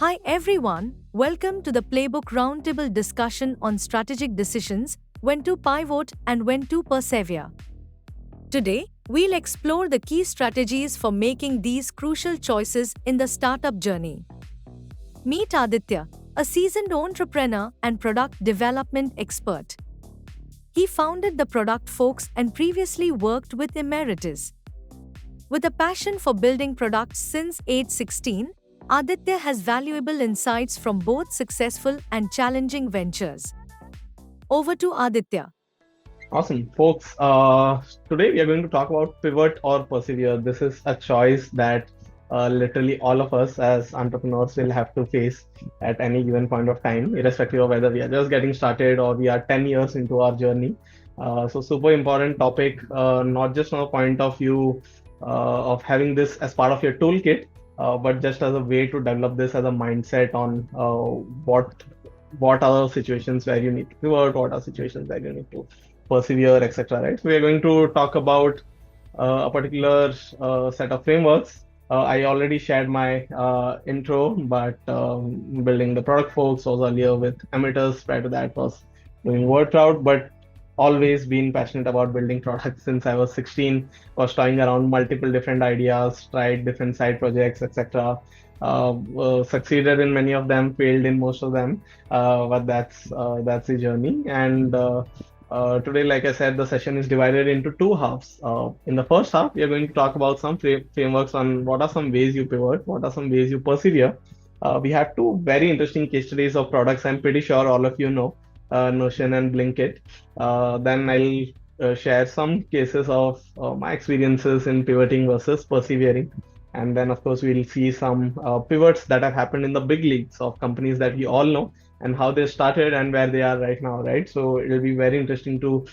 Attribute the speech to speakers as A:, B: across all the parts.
A: Hi everyone, welcome to the Playbook Roundtable discussion on strategic decisions, when to pivot and when to persevere. Today, we'll explore the key strategies for making these crucial choices in the startup journey. Meet Aditya, a seasoned entrepreneur and product development expert. He founded the Product Folks and previously worked with Emeritus. With a passion for building products since age 16, Aditya has valuable insights from both successful and challenging ventures. Over to Aditya.
B: Awesome, folks. Today we are going to talk about pivot or persevere. This is a choice that literally all of us as entrepreneurs will have to face at any given point of time, irrespective of whether we are just getting started or we are 10 years into our journey. So, super important topic, not just from a point of view of having this as part of your toolkit, but just as a way to develop this as a mindset on what are the situations where you need to pivot, what are situations where you need to persevere, etc. Right? So we are going to talk about a particular set of frameworks. I already shared my intro, but building the product folks was earlier with emitters. Prior to that was doing word cloud, but always been passionate about building products since I was 16. Was trying around multiple different ideas, tried different side projects, etc. Succeeded in many of them, failed in most of them, but that's the journey. And today, like I said, the session is divided into two halves. In the first half, we are going to talk about some frameworks on what are some ways you pivot, what are some ways you persevere. We have two very interesting case studies of products I'm pretty sure all of you know, Notion and Blinkit. Then I'll share some cases of my experiences in pivoting versus persevering. And then, of course, we'll see some pivots that have happened in the big leagues of companies that we all know and how they started and where they are right now, right? So it'll be very interesting to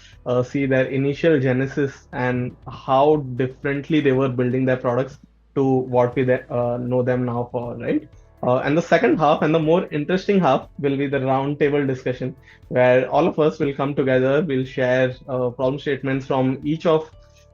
B: see their initial genesis and how differently they were building their products to what we know them now for, right? And the second half and the more interesting half will be the roundtable discussion where all of us will come together, we'll share problem statements from each of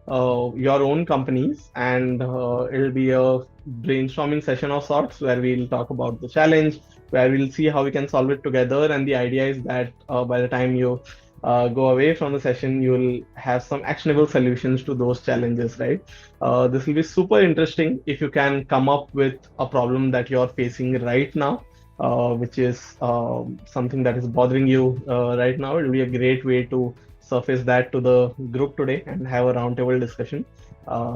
B: your own companies, and it'll be a brainstorming session of sorts where we'll talk about the challenge, where we'll see how we can solve it together. And the idea is that by the time you go away from the session, you'll have some actionable solutions to those challenges, right? This will be super interesting if you can come up with a problem that you're facing right now. Which is something that is bothering you right now. It will be a great way to surface that to the group today and have a roundtable discussion.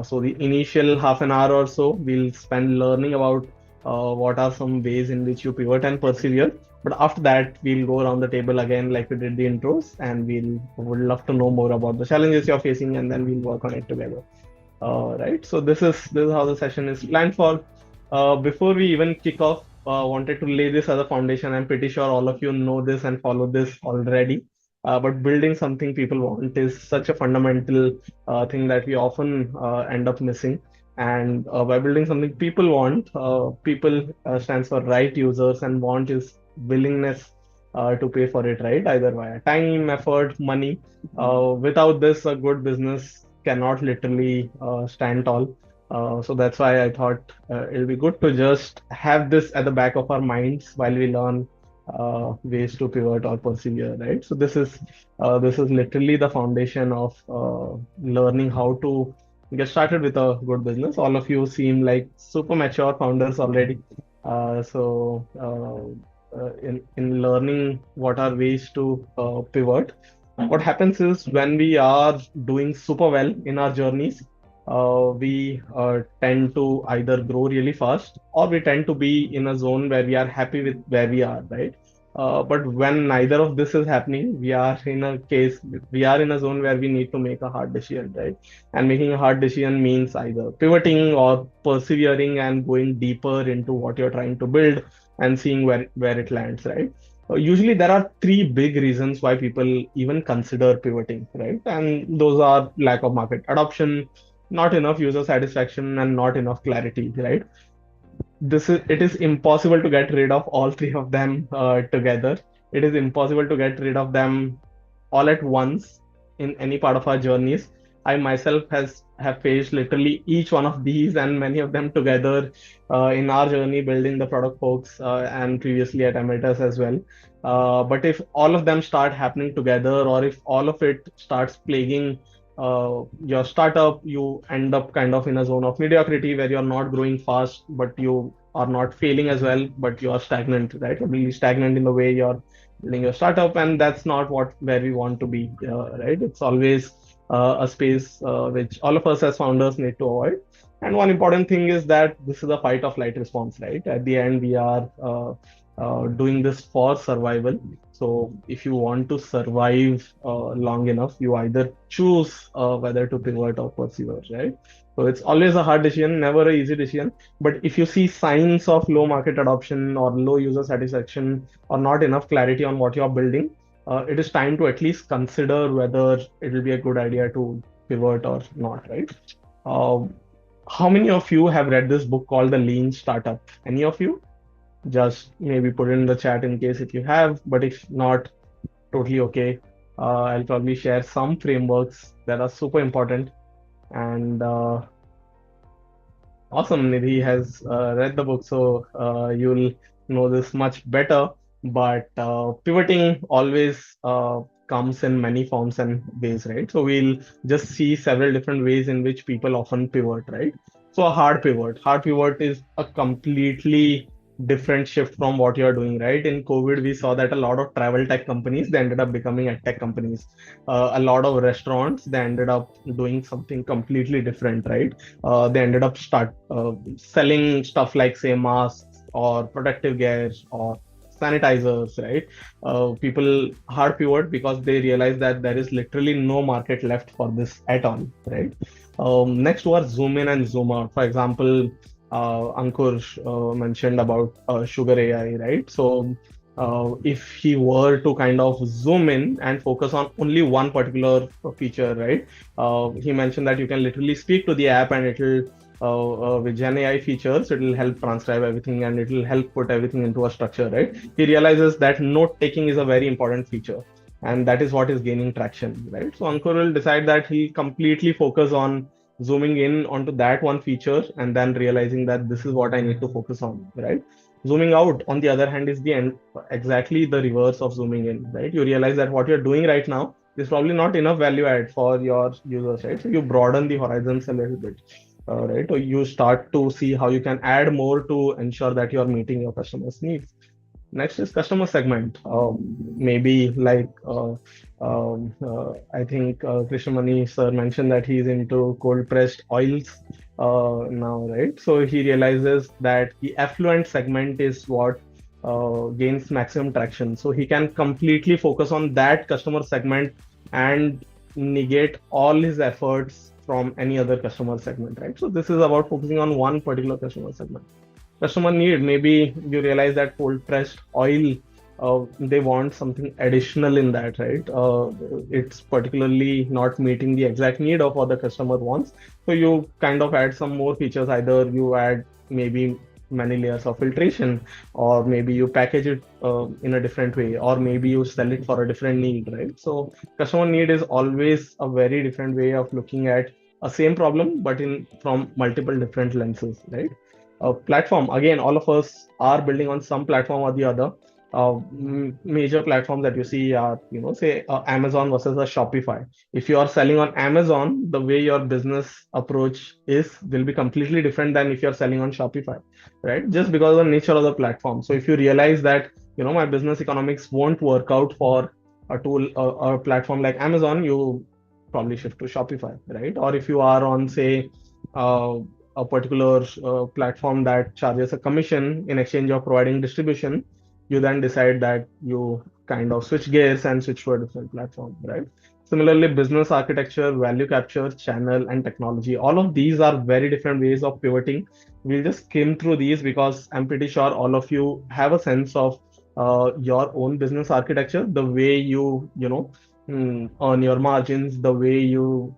B: So the initial half an hour or so we'll spend learning about what are some ways in which you pivot and persevere. But after that, we'll go around the table again like we did the intros, and would love to know more about the challenges you're facing, and then we'll work on it together. Right. So this is how the session is planned for. Before we even kick off, wanted to lay this as a foundation. I'm pretty sure all of you know this and follow this already. But building something people want is such a fundamental thing that we often end up missing. And by building something people want, people stands for right users, and want is willingness to pay for it, right? Either via time, effort, money. Without this, a good business cannot literally stand tall. So that's why I thought it'll be good to just have this at the back of our minds while we learn ways to pivot or persevere, right? So this is literally the foundation of learning how to get started with a good business. All of you seem like super mature founders already. In learning what are ways to pivot, what happens is when we are doing super well in our journeys, we tend to either grow really fast or we tend to be in a zone where we are happy with where we are, right? But when neither of this is happening, we are in a zone where we need to make a hard decision, right? And making a hard decision means either pivoting or persevering and going deeper into what you're trying to build and seeing where it lands, right? Usually there are three big reasons why people even consider pivoting, right? And those are lack of market adoption, not enough user satisfaction, and not enough clarity, right? It is impossible to get rid of all three of them together. It is impossible to get rid of them all at once in any part of our journeys. I myself has have faced literally each one of these and many of them together in our journey building the product folks and previously at Emeritus as well. But if all of them start happening together, or if all of it starts plaguing your startup, you end up kind of in a zone of mediocrity where you're not growing fast, but you are not failing as well, but you are stagnant, right? You're really stagnant in the way you're building your startup, and that's not what where we want to be, right? It's always a space which all of us as founders need to avoid. And one important thing is that this is a fight of flight response, right? At the end, we are doing this for survival. So if you want to survive long enough, you either choose whether to pivot or persevere, right? So it's always a hard decision, never an easy decision. But if you see signs of low market adoption or low user satisfaction or not enough clarity on what you're building, it is time to at least consider whether it will be a good idea to pivot or not, right? Uh, how many of you have read this book called The Lean Startup? Any of you? Just maybe put it in the chat in case if you have, but if not, totally okay. I'll probably share some frameworks that are super important. And awesome, Nidhi has read the book, so you'll know this much better. But pivoting always comes in many forms and ways, right? So we'll just see several different ways in which people often pivot, right? So a hard pivot is a completely different shift from what you're doing, right? In COVID, we saw that a lot of travel tech companies they ended up becoming tech companies. A lot of restaurants they ended up doing something completely different, right? They ended up start selling stuff like say masks or protective gear or sanitizers, right? People hard pivot because they realize that there is literally no market left for this at all, right? Next was zoom in and zoom out. For example, Ankur mentioned about Sugar AI, right? So if he were to kind of zoom in and focus on only one particular feature, right? He mentioned that you can literally speak to the app and it'll with Gen AI features, it will help transcribe everything and it will help put everything into a structure, right? He realizes that note taking is a very important feature, and that is what is gaining traction, right? So Ankur will decide that he'll completely focus on zooming in onto that one feature and then realizing that this is what I need to focus on, right? Zooming out, on the other hand, is the end, exactly the reverse of zooming in, right? You realize that what you're doing right now is probably not enough value add for your users, right? So you broaden the horizons a little bit, right? Or you start to see how you can add more to ensure that you're meeting your customers' needs. Next is customer segment. Maybe like I think Krishnamani sir mentioned that he's into cold pressed oils now, right? So he realizes that the affluent segment is what gains maximum traction. So he can completely focus on that customer segment and negate all his efforts from any other customer segment, right? So this is about focusing on one particular customer segment. Customer need, maybe you realize that cold pressed oil, they want something additional in that, right? It's particularly not meeting the exact need of what the customer wants, so you kind of add some more features. Either you add maybe many layers of filtration, or maybe you package it in a different way, or maybe you sell it for a different need, right? So customer need is always a very different way of looking at a same problem, but in from multiple different lenses, right? Platform, again, all of us are building on some platform or the other. Major platforms that you see are, say Amazon versus a Shopify. If you are selling on Amazon, the way your business approach is will be completely different than if you're selling on Shopify, right? Just because of the nature of the platform. So if you realize that my business economics won't work out for a tool or a platform like Amazon, you probably shift to Shopify, right? Or if you are on, say, uh, a particular platform that charges a commission in exchange of providing distribution, you then decide that you kind of switch gears and switch to a different platform, right? Similarly, business architecture, value capture, channel, and technology, all of these are very different ways of pivoting. We'll just skim through these because I'm pretty sure all of you have a sense of your own business architecture, the way you earn your margins, the way you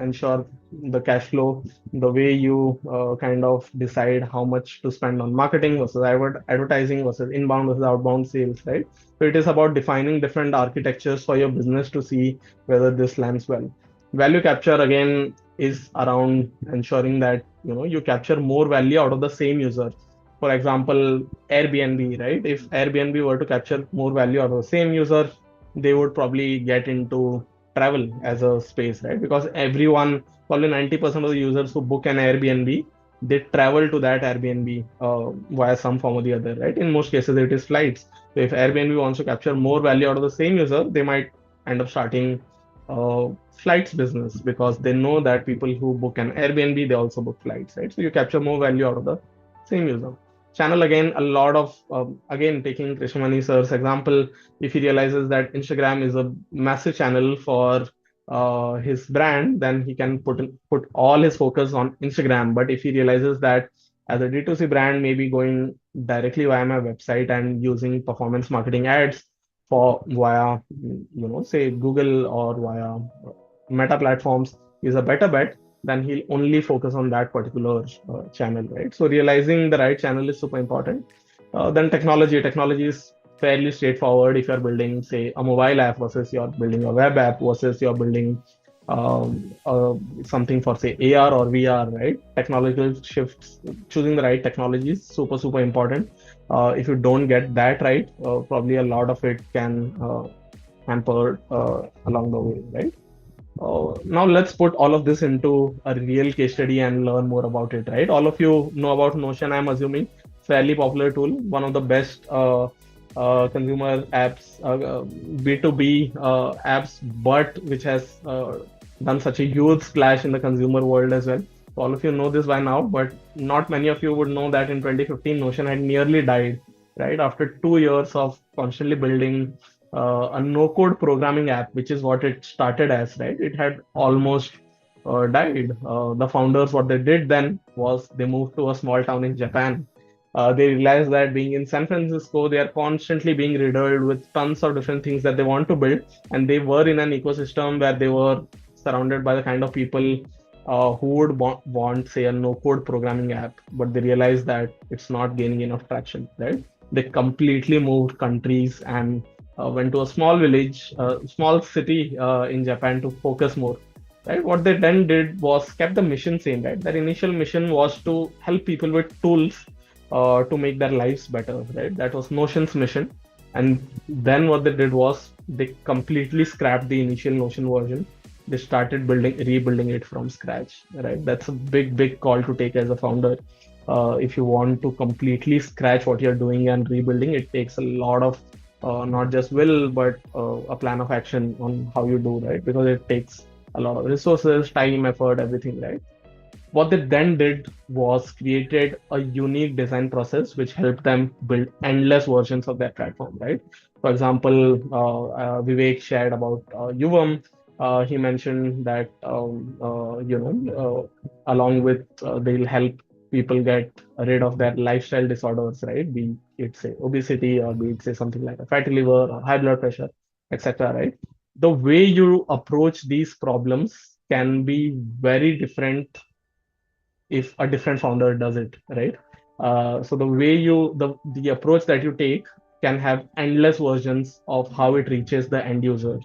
B: ensure the cash flow, the way you kind of decide how much to spend on marketing versus advertising versus inbound versus outbound sales, right? So it is about defining different architectures for your business to see whether this lands well. Value capture again is around ensuring that you capture more value out of the same user. For example, Airbnb, right? If Airbnb were to capture more value out of the same user, they would probably get into travel as a space, right? Because everyone, probably 90% of the users who book an Airbnb, they travel to that Airbnb via some form or the other, right? In most cases, it is flights. So if Airbnb wants to capture more value out of the same user, they might end up starting flights business, because they know that people who book an Airbnb, they also book flights, right? So you capture more value out of the same user. Channel, again, a lot of again, taking Krishnamani sir's example, if he realizes that Instagram is a massive channel for his brand, then he can put all his focus on Instagram. But if he realizes that as a D2C brand, maybe going directly via my website and using performance marketing ads for via say Google or via Meta platforms is a better bet, then he'll only focus on that particular channel, right? So realizing the right channel is super important. Then technology is fairly straightforward. If you're building, say, a mobile app versus you're building a web app versus you're building something for, say, AR or VR, right? Technological shifts, choosing the right technology is super important. If you don't get that right, probably a lot of it can hamper along the way, right? Now let's put all of this into a real case study and learn more about it, right? All of you know about Notion, I'm assuming. Fairly popular tool, one of the best consumer apps, B2B apps, but which has done such a huge splash in the consumer world as well. So all of you know this by now, but not many of you would know that in 2015, Notion had nearly died, right? After 2 years of constantly building a no-code programming app, which is what it started as, right? It had almost died. The founders, what they did then was they moved to a small town in Japan. They realized that being in San Francisco, they are constantly being riddled with tons of different things that they want to build, and they were in an ecosystem where they were surrounded by the kind of people who would want, say, a no-code programming app, but they realized that it's not gaining enough traction, right? They completely moved countries and went to a small village, small city in Japan to focus more. Right. What they then did was kept the mission same. Right. Their initial mission was to help people with tools to make their lives better. Right. That was Notion's mission. And then what they did was they completely scrapped the initial Notion version. They started rebuilding it from scratch. Right. That's a big call to take as a founder. If you want to completely scratch what you're doing and rebuilding, it takes a lot of not just will, but a plan of action on how you do, right? Because it takes a lot of resources, time, effort, everything, right? What they then did was created a unique design process which helped them build endless versions of their platform, right? For example, Vivek shared about Yuvam. He mentioned that along with they'll help people get rid of their lifestyle disorders, right? Be it say obesity, or be it say something like a fatty liver or high blood pressure, etc. Right? The way you approach these problems can be very different if a different founder does it, right? So the way the approach that you take can have endless versions of how it reaches the end user,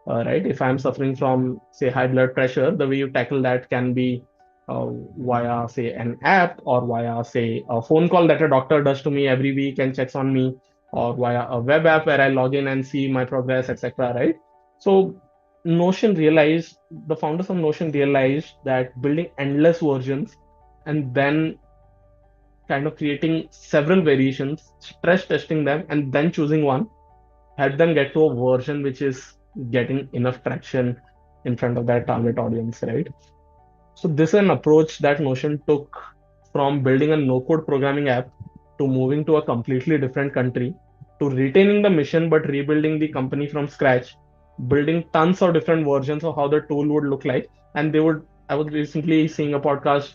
B: right? If I'm suffering from, say, high blood pressure, the way you tackle that can be via, say, an app, or via, say, a phone call that a doctor does to me every week and checks on me, or via a web app where I log in and see my progress, etc. Right? So the founders of Notion realized that building endless versions and then kind of creating several variations, stress testing them, and then choosing one, help them get to a version which is getting enough traction in front of their target audience, right? So this is an approach that Notion took from building a no-code programming app to moving to a completely different country to retaining the mission but rebuilding the company from scratch, building tons of different versions of how the tool would look like. And they would, I was recently seeing a podcast,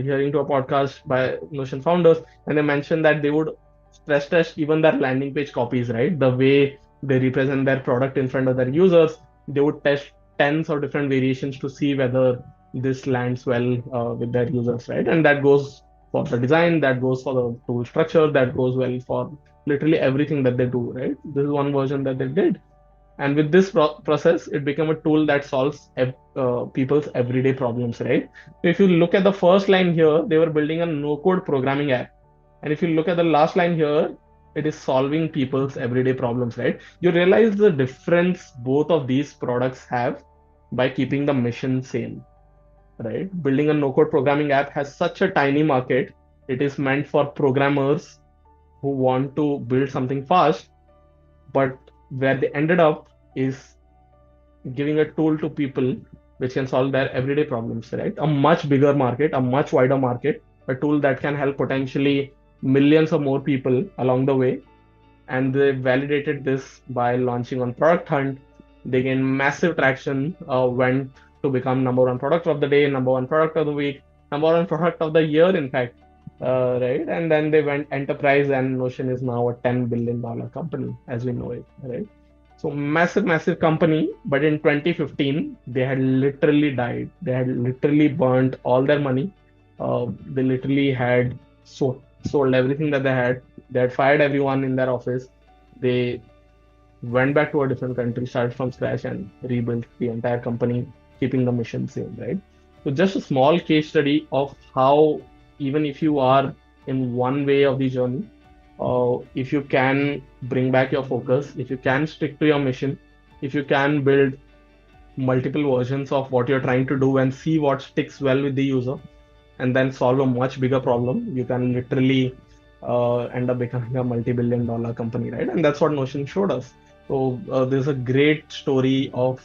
B: hearing to a podcast by Notion founders, and they mentioned that they would stress test even their landing page copies, right? The way they represent their product in front of their users, they would test tens of different variations to see whether this lands well with their users, right? And that goes for the design, that goes for the tool structure, that goes well for literally everything that they do, right? This is one version that they did. And with this process, it became a tool that solves people's everyday problems, right? So if you look at the first line here, they were building a no-code programming app. And if you look at the last line here, it is solving people's everyday problems, right? You realize the difference both of these products have by keeping the mission same, right? Building a no-code programming app has such a tiny market. It is meant for programmers who want to build something fast, but where they ended up is giving a tool to people which can solve their everyday problems, right? A much bigger market, a much wider market, a tool that can help potentially millions of more people along the way. And they validated this by launching on Product Hunt. They gained massive traction, went to become number one product of the day, number one product of the week, number one product of the year, in fact. Right. And then they went enterprise, and Notion is now a $10 billion company as we know it. Right. So massive, massive company. But in 2015, they had literally died. They had literally burnt all their money. They literally had sold everything that they had. They had fired everyone in their office. They went back to a different country, started from scratch, and rebuilt the entire company, keeping the mission same, right? So just a small case study of how even if you are in one way of the journey, if you can bring back your focus, if you can stick to your mission, if you can build multiple versions of what you're trying to do and see what sticks well with the user, and then solve a much bigger problem, you can literally end up becoming a multi-billion-dollar company, right? And that's what Notion showed us. So there's a great story of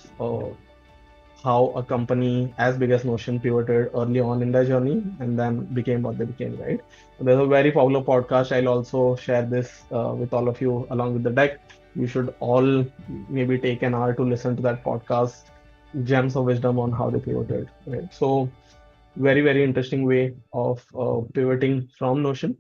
B: how a company as big as Notion pivoted early on in their journey and then became what they became, right? So there's a very popular podcast. I'll also share this with all of you along with the deck. You should all maybe take an hour to listen to that podcast, gems of wisdom on how they pivoted, right? So very, very interesting way of pivoting from Notion.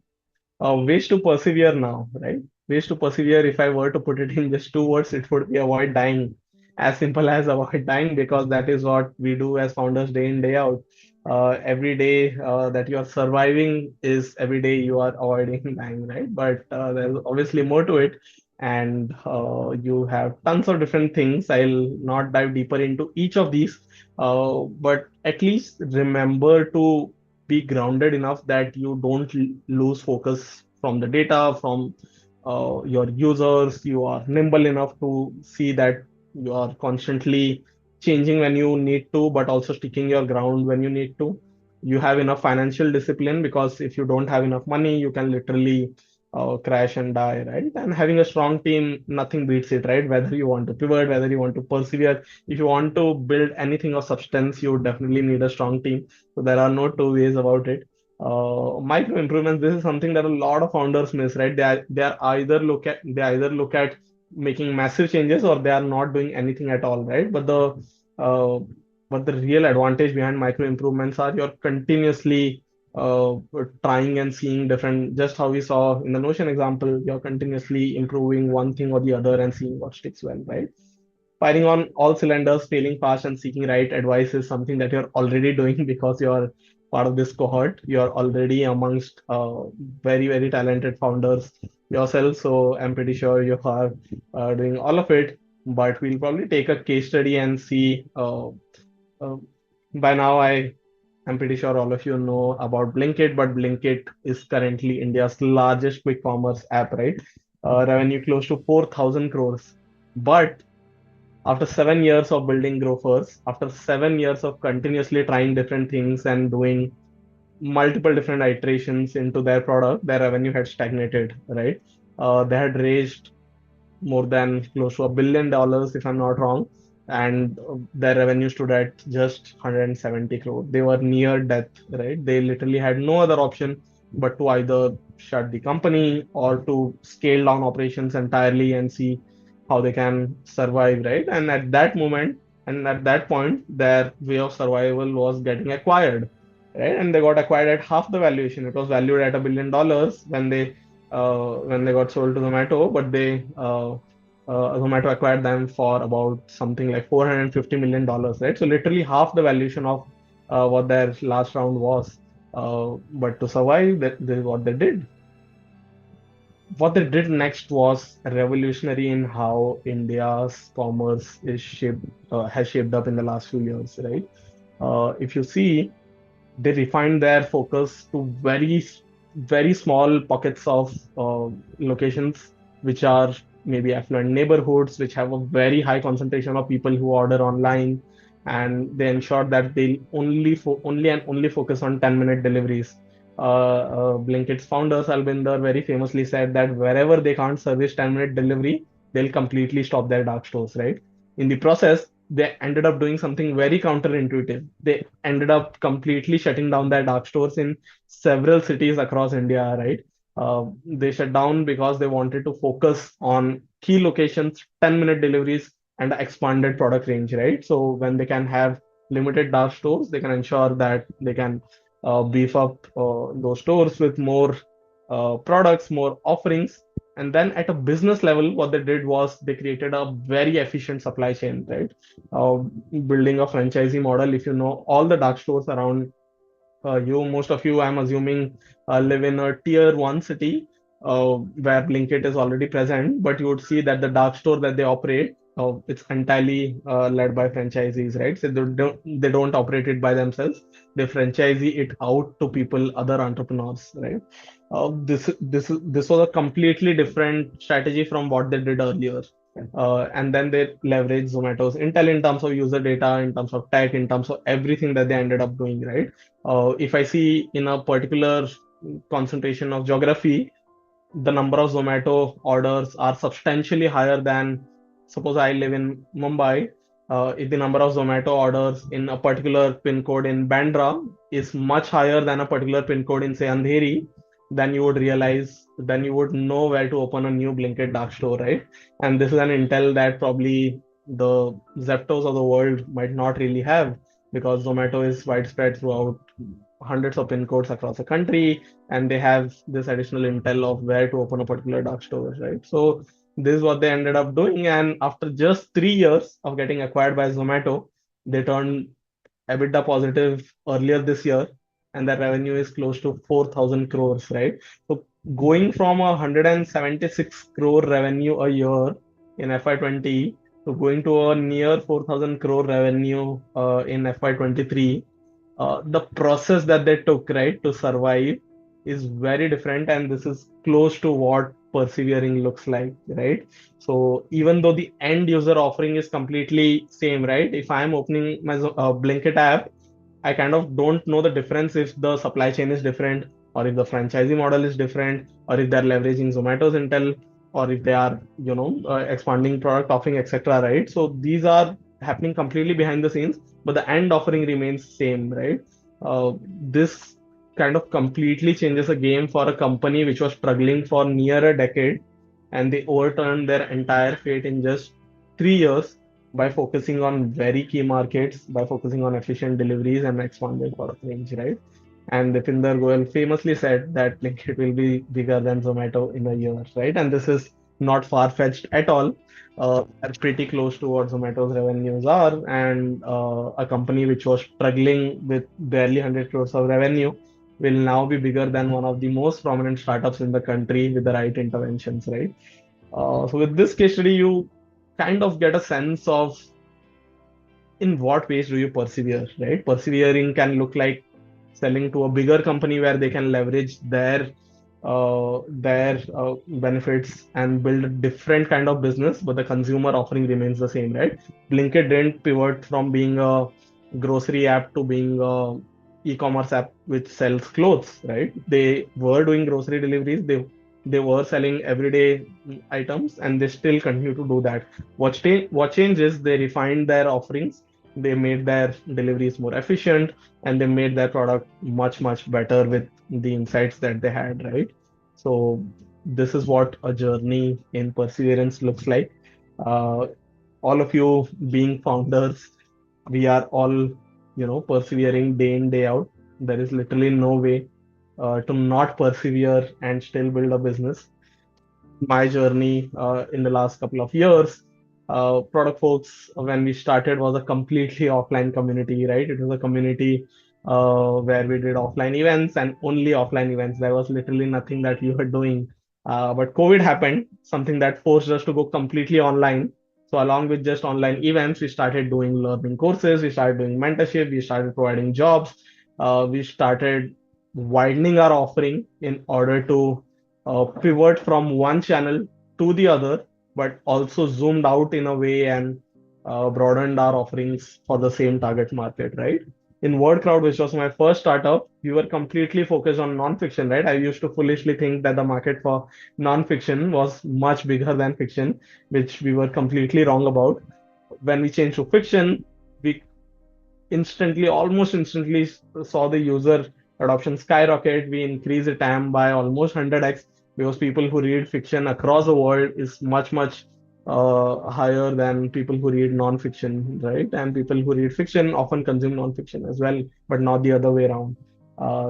B: Ways to persevere now, right? Ways to persevere, if I were to put it in just two words, it would be avoid dying. As simple as avoid dying, because that is what we do as founders day in, day out. Every day that you are surviving is every day you are avoiding dying, right? But there's obviously more to it. And you have tons of different things. I'll not dive deeper into each of these, but at least remember to be grounded enough that you don't lose focus from the data, from your users. You are nimble enough to see that you are constantly changing when you need to, but also sticking your ground when you need to. You have enough financial discipline, because if you don't have enough money, you can literally crash and die, right? And having a strong team, nothing beats it, right? Whether you want to pivot, whether you want to persevere, if you want to build anything of substance, you definitely need a strong team. So there are no two ways about it. Micro improvements. This is something that a lot of founders miss, right? They are either look at making massive changes, or they are not doing anything at all, right? Uh, but the real advantage behind micro improvements are you're continuously uh, trying and seeing different. Just how we saw in the Notion example, you're continuously improving one thing or the other and seeing what sticks well, right? Firing on all cylinders, failing fast, and seeking right advice is something that you're already doing because you're part of this cohort. You're already amongst very, very talented founders yourself. So I'm pretty sure you are doing all of it. But we'll probably take a case study and see. Uh, by now, I'm pretty sure all of you know about Blinkit, but Blinkit is currently India's largest quick commerce app, right? Revenue close to 4,000 crores. But after 7 years of building growth, after 7 years of continuously trying different things and doing multiple different iterations into their product, their revenue had stagnated, right? They had raised more than close to $1 billion, if I'm not wrong, and their revenue stood at just 170 crore. They were near death, right? They literally had no other option but to either shut the company or to scale down operations entirely and see how they can survive, right? And at that point, their way of survival was getting acquired, right? And they got acquired at half the valuation. It was valued at $1 billion when they got sold to Zomato, but Zomato acquired them for about something like $450 million, right? So literally half the valuation of what their last round was. But to survive, that this is what they did. What they did next was revolutionary in how India's commerce is shaped has shaped up in the last few years, right? If you see, they refined their focus to very small pockets of locations which are maybe affluent neighborhoods which have a very high concentration of people who order online, and they ensure that they only focus on 10-minute deliveries. Blinkit's founder Albinder very famously said that wherever they can't service 10-minute delivery, they'll completely stop their dark stores, right? In the process, they ended up doing something very counterintuitive. They ended up completely shutting down their dark stores in several cities across India, right? They shut down because they wanted to focus on key locations, 10-minute deliveries, and expanded product range, right? So when they can have limited dark stores, they can ensure that they can beef up those stores with more products, more offerings. And then at a business level, what they did was they created a very efficient supply chain, right? uh, Building a franchisee model. If you know all the dark stores around most of you, I'm assuming, live in a tier one city where Blinkit is already present, but you would see that the dark store that they operate, it's entirely led by franchisees, right? So they don't operate it by themselves. They franchisee it out to people, other entrepreneurs, right? This was a completely different strategy from what they did earlier. And then they leverage Zomato's intel in terms of user data, in terms of tech, in terms of everything that they ended up doing, right? If I see in a particular concentration of geography, the number of Zomato orders are substantially higher than, suppose I live in Mumbai. If the number of Zomato orders in a particular pin code in Bandra is much higher than a particular pin code in, say, Andheri, then you would know where to open a new Blinkit dark store, right? And this is an intel that probably the Zeptos of the world might not really have, because Zomato is widespread throughout hundreds of pin codes across the country, and they have this additional intel of where to open a particular dark store, right? So this is what they ended up doing, and after just 3 years of getting acquired by Zomato, they turned EBITDA positive earlier this year, and their revenue is close to 4,000 crores, right? So going from 176 crore revenue a year in FY20 to going to a near 4,000 crore revenue in FY23, the process that they took, right, to survive is very different, and this is close to what persevering looks like, right? So even though the end user offering is completely same, right? If I'm opening my Blinkit app, I kind of don't know the difference if the supply chain is different, or if the franchisee model is different, or if they're leveraging Zomato's intel, or if they are, expanding product offering, etc. Right? So these are happening completely behind the scenes, but the end offering remains same, right? This kind of completely changes the game for a company which was struggling for near a decade, and they overturned their entire fate in just 3 years by focusing on very key markets, by focusing on efficient deliveries and expanded product range, right? And Dipinder Goyal famously said that Blinkit will be bigger than Zomato in a year, right? And this is not far-fetched at all. They're pretty close to what Zomato's revenues are, and a company which was struggling with barely 100 crores of revenue will now be bigger than one of the most prominent startups in the country with the right interventions, right? So with this case study, you kind of get a sense of in what ways do you persevere, right? Persevering can look like selling to a bigger company where they can leverage their benefits and build a different kind of business, but the consumer offering remains the same, right? Blinkit didn't pivot from being a grocery app to being a e-commerce app which sells clothes, right? They were doing grocery deliveries, they were selling everyday items, and they still continue to do that. What changes? They refined their offerings, they made their deliveries more efficient, and they made their product much better with the insights that they had, right? So this is what a journey in perseverance looks like. uh, all of you being founders, we are all, persevering day in day out. There is literally no way to not persevere and still build a business. My journey in the last couple of years, product folks, when we started, was a completely offline community, right? It was a community where we did offline events and only offline events. There was literally nothing that we were doing But COVID happened, something that forced us to go completely online. So along with just online events, we started doing learning courses, we started doing mentorship, we started providing jobs, we started widening our offering in order to pivot from one channel to the other, but also zoomed out in a way and broadened our offerings for the same target market, right? In WordCrowd, which was my first startup, we were completely focused on non-fiction, right? I used to foolishly think that the market for non-fiction was much bigger than fiction, which we were completely wrong about. When we changed to fiction, we almost instantly saw the user adoption skyrocket. We increased the TAM by almost 100x because people who read fiction across the world is much higher than people who read non-fiction, right? And people who read fiction often consume non-fiction as well, but not the other way around.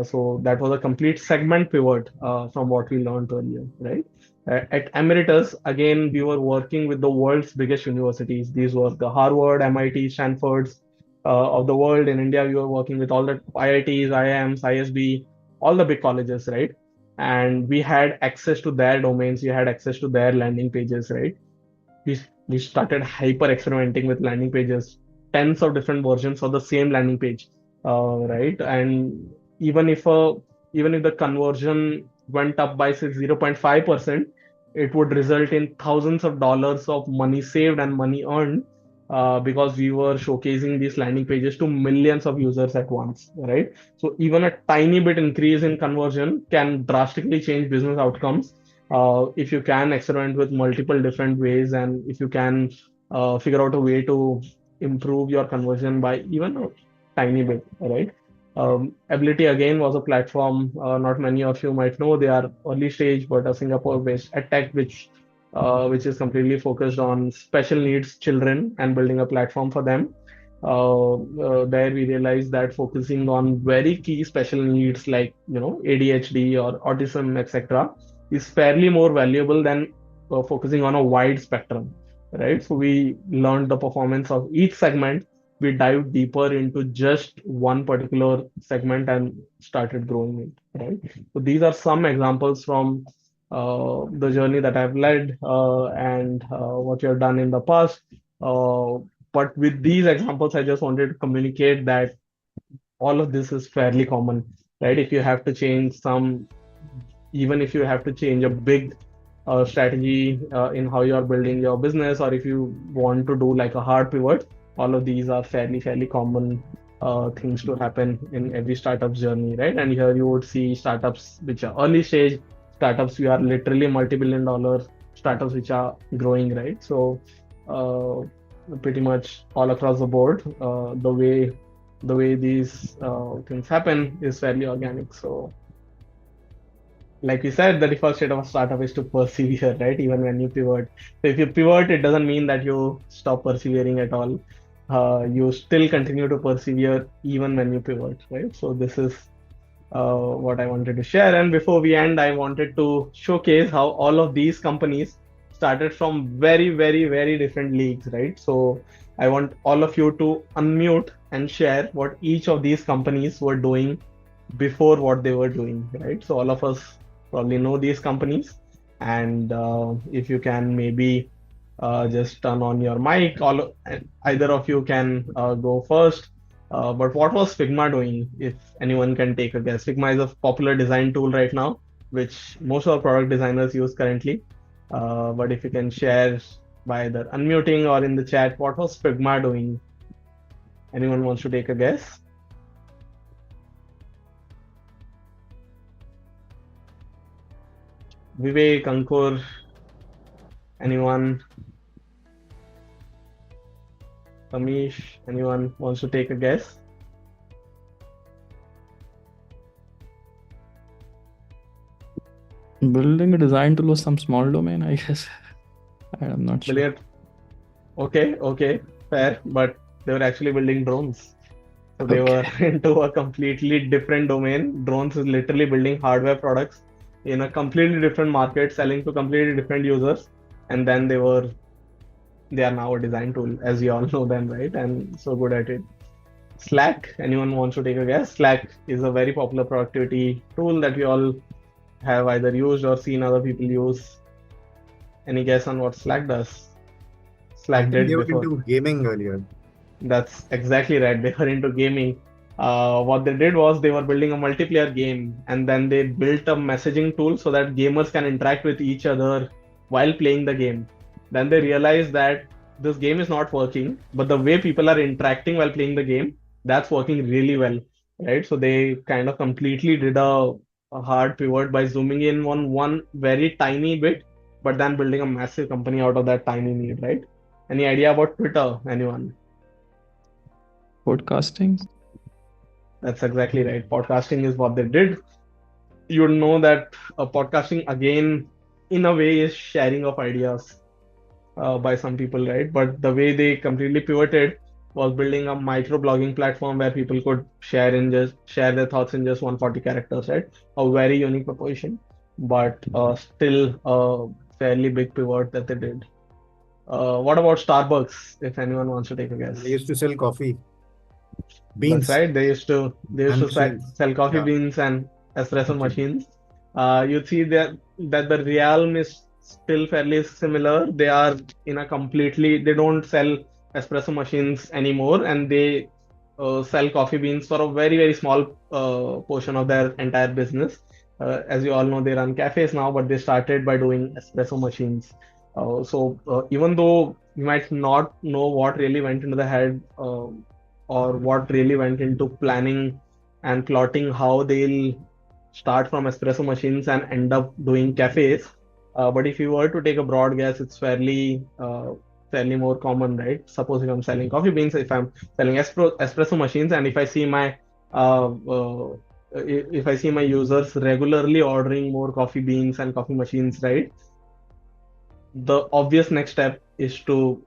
B: So that was a complete segment pivot from what we learned earlier, right? At Emeritus, again, we were working with the world's biggest universities. These were the Harvard, MIT, Stanford's of the world. In India, we were working with all the IITs, IIMs, ISB, all the big colleges, right? And we had access to their domains, we had access to their landing pages, right? we we started hyper experimenting with landing pages, tens of different versions of the same landing page, right? And even if uh, even if the conversion went up by say 0.5%, it would result in thousands of dollars of money saved and money earned because we were showcasing these landing pages to millions of users at once, right? So even a tiny bit increase in conversion can drastically change business outcomes if you can experiment with multiple different ways, and if you can figure out a way to improve your conversion by even a tiny bit, right? Ability again was a platform not many of you might know. They are early stage, but a Singapore-based edtech which is completely focused on special needs children and building a platform for them. There we realized that focusing on very key special needs like ADHD or autism, etc., is fairly more valuable than focusing on a wide spectrum, right? So we learned the performance of each segment. We dived deeper into just one particular segment and started growing it, right? So these are some examples from the journey that I've led and what you have done in the past. Uh, but with these examples, I just wanted to communicate that all of this is fairly common, right? If you have to change some, even if you have to change a big strategy in how you are building your business, or if you want to do like a hard pivot, all of these are fairly common things to happen in every startup's journey, right? And here you would see startups which are early stage, startups we are literally multi-billion dollar, startups which are growing, right? So uh, pretty much all across the board, the way these things happen is fairly organic. So like we said, the default state of a startup is to persevere, right? Even when you pivot. So if you pivot, it doesn't mean that you stop persevering at all. You still continue to persevere even when you pivot, right? So this is what I wanted to share. And before we end, I wanted to showcase how all of these companies started from very different leagues, right? So I want all of you to unmute and share what each of these companies were doing before what they were doing, right? So all of us probably know these companies, and if you can maybe just turn on your mic, either of you can go first. But what was Figma doing, if anyone can take a guess? Figma is a popular design tool right now, which most of our product designers use currently. But if you can share by either unmuting or in the chat, what was Figma doing? Anyone wants to take a guess? Vivek, Ankur, anyone? Amish, anyone wants to take a guess?
C: Building a design tool was some small domain, I guess. I'm not sure.
B: Brilliant. Okay, fair. But they were actually building drones. So they were into a completely different domain. Drones is literally building hardware products in a completely different market, selling to completely different users. And then they are now a design tool, as you all know them, right? And so good at it. Slack, anyone wants to take a guess? Slack is a very popular productivity tool that we all have either used or seen other people use. Any guess on what Slack does?
D: I
B: Slack
D: think they
B: did
D: were
B: before.
D: into gaming earlier.
B: That's exactly right. They were into gaming. What they did was they were building a multiplayer game, and then they built a messaging tool so that gamers can interact with each other while playing the game. Then they realized that this game is not working, but the way people are interacting while playing the game, that's working really well, right? So they kind of completely did a hard pivot by zooming in on one very tiny bit, but then building a massive company out of that tiny need, right? Any idea about Twitter, anyone?
C: Podcasting.
B: That's exactly right. Podcasting is what they did. You know that podcasting, again, in a way, is sharing of ideas by some people, right? But the way they completely pivoted was building a micro blogging platform where people could share their thoughts in just 140 characters, right? A very unique proposition, but still a fairly big pivot that they did. What about Starbucks? If anyone wants to take a guess.
D: They used to sell coffee
B: That's
D: beans
B: right. They used to
D: and machines.
B: sell coffee
D: Yeah,
B: beans and espresso
D: machines.
B: machines. You see that the realm is still fairly similar. They are in a completely they don't sell espresso machines anymore, and they sell coffee beans for a very very small portion of their entire business. As you all know, they run cafes now, but they started by doing espresso machines. So even though you might not know what really went into the head. Or what really went into planning and plotting how they'll start from espresso machines and end up doing cafes. But if you were to take a broad guess, it's fairly more common, right? Suppose if I'm selling coffee beans, if I'm selling espresso machines, and uh, uh, if I see my users regularly ordering more coffee beans and coffee machines, right? The obvious next step is to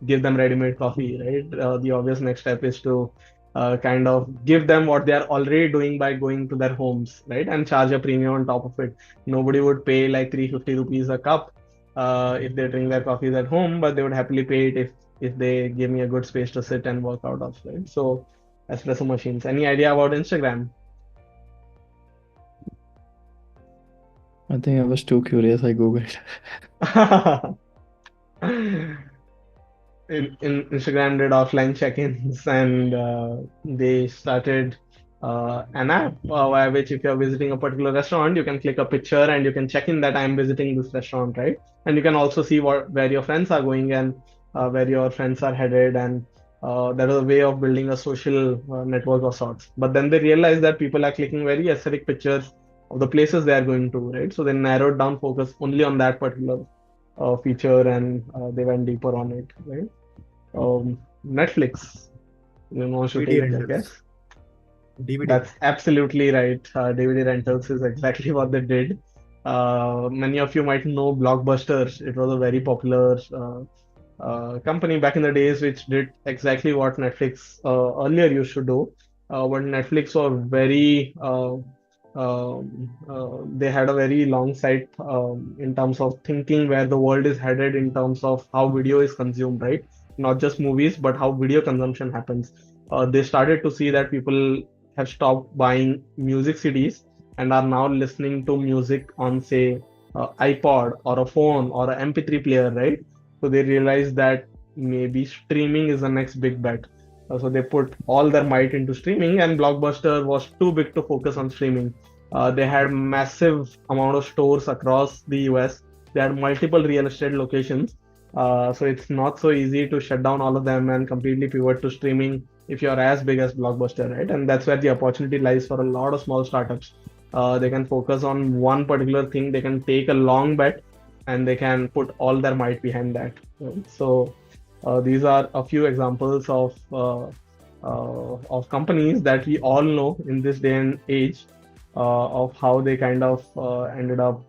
B: give them ready-made coffee, right? The obvious next step is to kind of give them what they are already doing by going to their homes, right? And charge a premium on top of it. Nobody would pay like 350 rupees a cup if they drink their coffees at home, but they would happily pay it if they give me a good space to sit and work out of, right? So espresso machines. Any idea about Instagram?
C: I think I was too curious. I googled.
B: In Instagram did offline check-ins and they started an app via which if you're visiting a particular restaurant, you can click a picture and you can check in that I'm visiting this restaurant, right? And you can also see where your friends are going and where your friends are headed, and that was a way of building a social network of sorts. But then they realized that people are clicking very aesthetic pictures of the places they are going to, right? So they narrowed down focus only on that particular feature, and they went deeper on it, right? Netflix, you want to
D: DVD
B: take a
D: rentals,
B: guess?
D: DVD.
B: That's absolutely right. DVD rentals is exactly what they did. Many of you might know Blockbuster. It was a very popular company back in the days, which did exactly what Netflix earlier used to do. But Netflix were they had a very long sight in terms of thinking where the world is headed in terms of how video is consumed, right? Not just movies, but how video consumption happens. They started to see that people have stopped buying music CDs and are now listening to music on, say, iPod or a phone or an MP3 player, right? So they realized that maybe streaming is the next big bet. So they put all their might into streaming, and Blockbuster was too big to focus on streaming. They had massive amount of stores across the US. They had multiple real estate locations. So it's not so easy to shut down all of them and completely pivot to streaming if you're as big as Blockbuster, right? And that's where the opportunity lies for a lot of small startups. They can focus on one particular thing. They can take a long bet and they can put all their might behind that. Right? So these are a few examples of companies that we all know in this day and age, of how they kind of ended up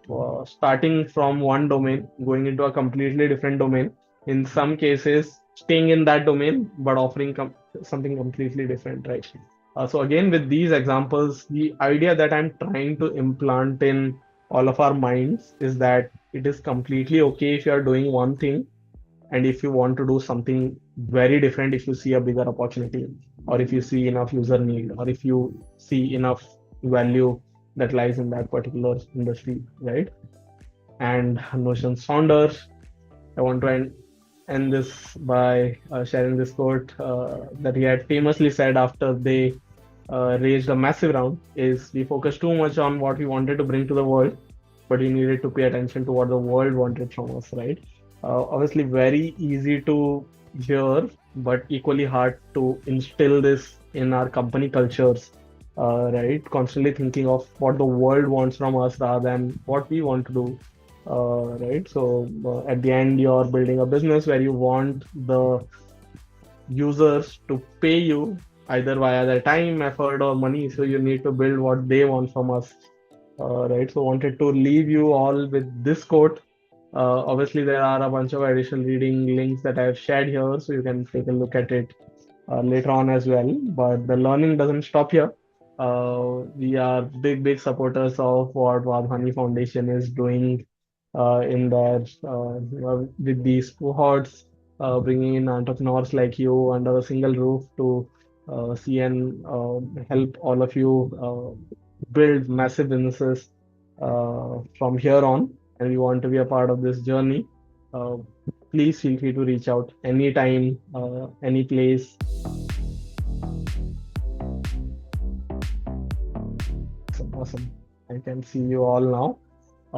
B: starting from one domain, going into a completely different domain. In some cases, staying in that domain but offering something completely different, right? So again, with these examples, the idea that I'm trying to implant in all of our minds is that it is completely okay if you are doing one thing, and if you want to do something very different, if you see a bigger opportunity, or if you see enough user need, or if you see enough value that lies in that particular industry, right? And Notion's founder, I want to end this by sharing this quote that he had famously said after they raised a massive round is we focused too much on what we wanted to bring to the world, but we needed to pay attention to what the world wanted from us, right? Obviously, very easy to hear, but equally hard to instill this in our company cultures, right? Constantly thinking of what the world wants from us rather than what we want to do, right? So at the end, you're building a business where you want the users to pay you either via their time, effort, or money. So you need to build what they want from us, right? So wanted to leave you all with this quote. Obviously, there are a bunch of additional reading links that I've shared here, so you can take a look at it later on as well. But the learning doesn't stop here. We are big supporters of what Wadhwani Foundation is doing in their with these cohorts, bringing in entrepreneurs like you under a single roof to see and help all of you build massive businesses from here on. And we want to be a part of this journey. Uh, Please feel free to reach out anytime, any place. Awesome. I can see you all now.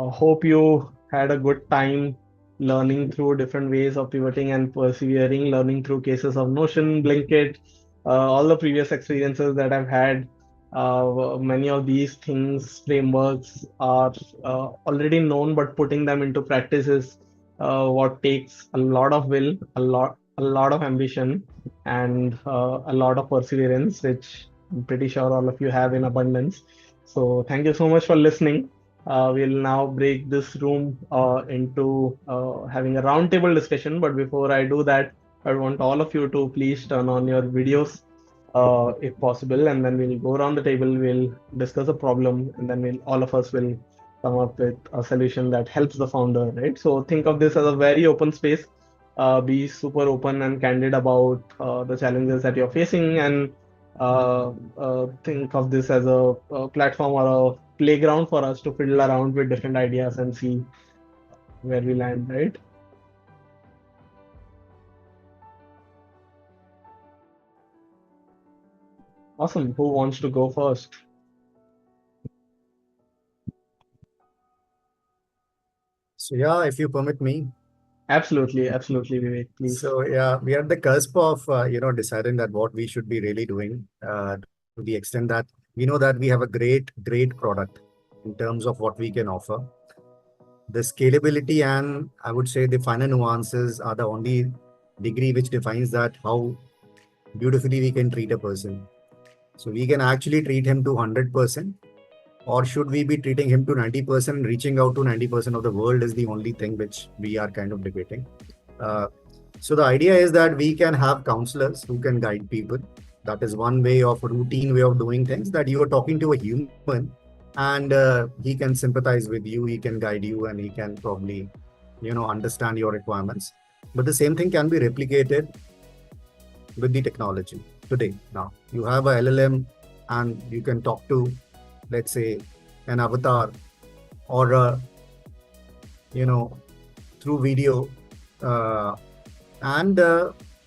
B: Hope you had a good time learning through different ways of pivoting and persevering, learning through cases of Notion, Blinkit, all the previous experiences that I've had. Many of these things, frameworks are already known, but putting them into practice is what takes a lot of will, a lot of ambition, and a lot of perseverance, which I'm pretty sure all of you have in abundance. So thank you so much for listening. We'll now break this room into having a roundtable discussion. But before I do that, I want all of you to please turn on your videos if possible, and then we'll go around the table. We'll discuss a problem, and then all of us will come up with a solution that helps the founder, right? So think of this as a very open space. Be super open and candid about the challenges that you're facing, and think of this as a platform or a playground for us to fiddle around with different ideas and see where we land, right? Awesome. Who wants to go first?
D: So yeah, if you permit me.
B: Absolutely, Vivek, please.
D: So yeah, we are at the cusp of deciding that what we should be really doing to the extent that we know that we have a great product in terms of what we can offer. The scalability and I would say the finer nuances are the only degree which defines that how beautifully we can treat a person. So we can actually treat him to 100%, or should we be treating him to 90%? Reaching out to 90% of the world is the only thing which we are kind of debating. So the idea is that we can have counselors who can guide people. That is one way of routine way of doing things, that you are talking to a human and he can sympathize with you, he can guide you, and he can probably, understand your requirements. But the same thing can be replicated with the technology today. Now you have a LLM and you can talk to, let's say, an avatar or through video, and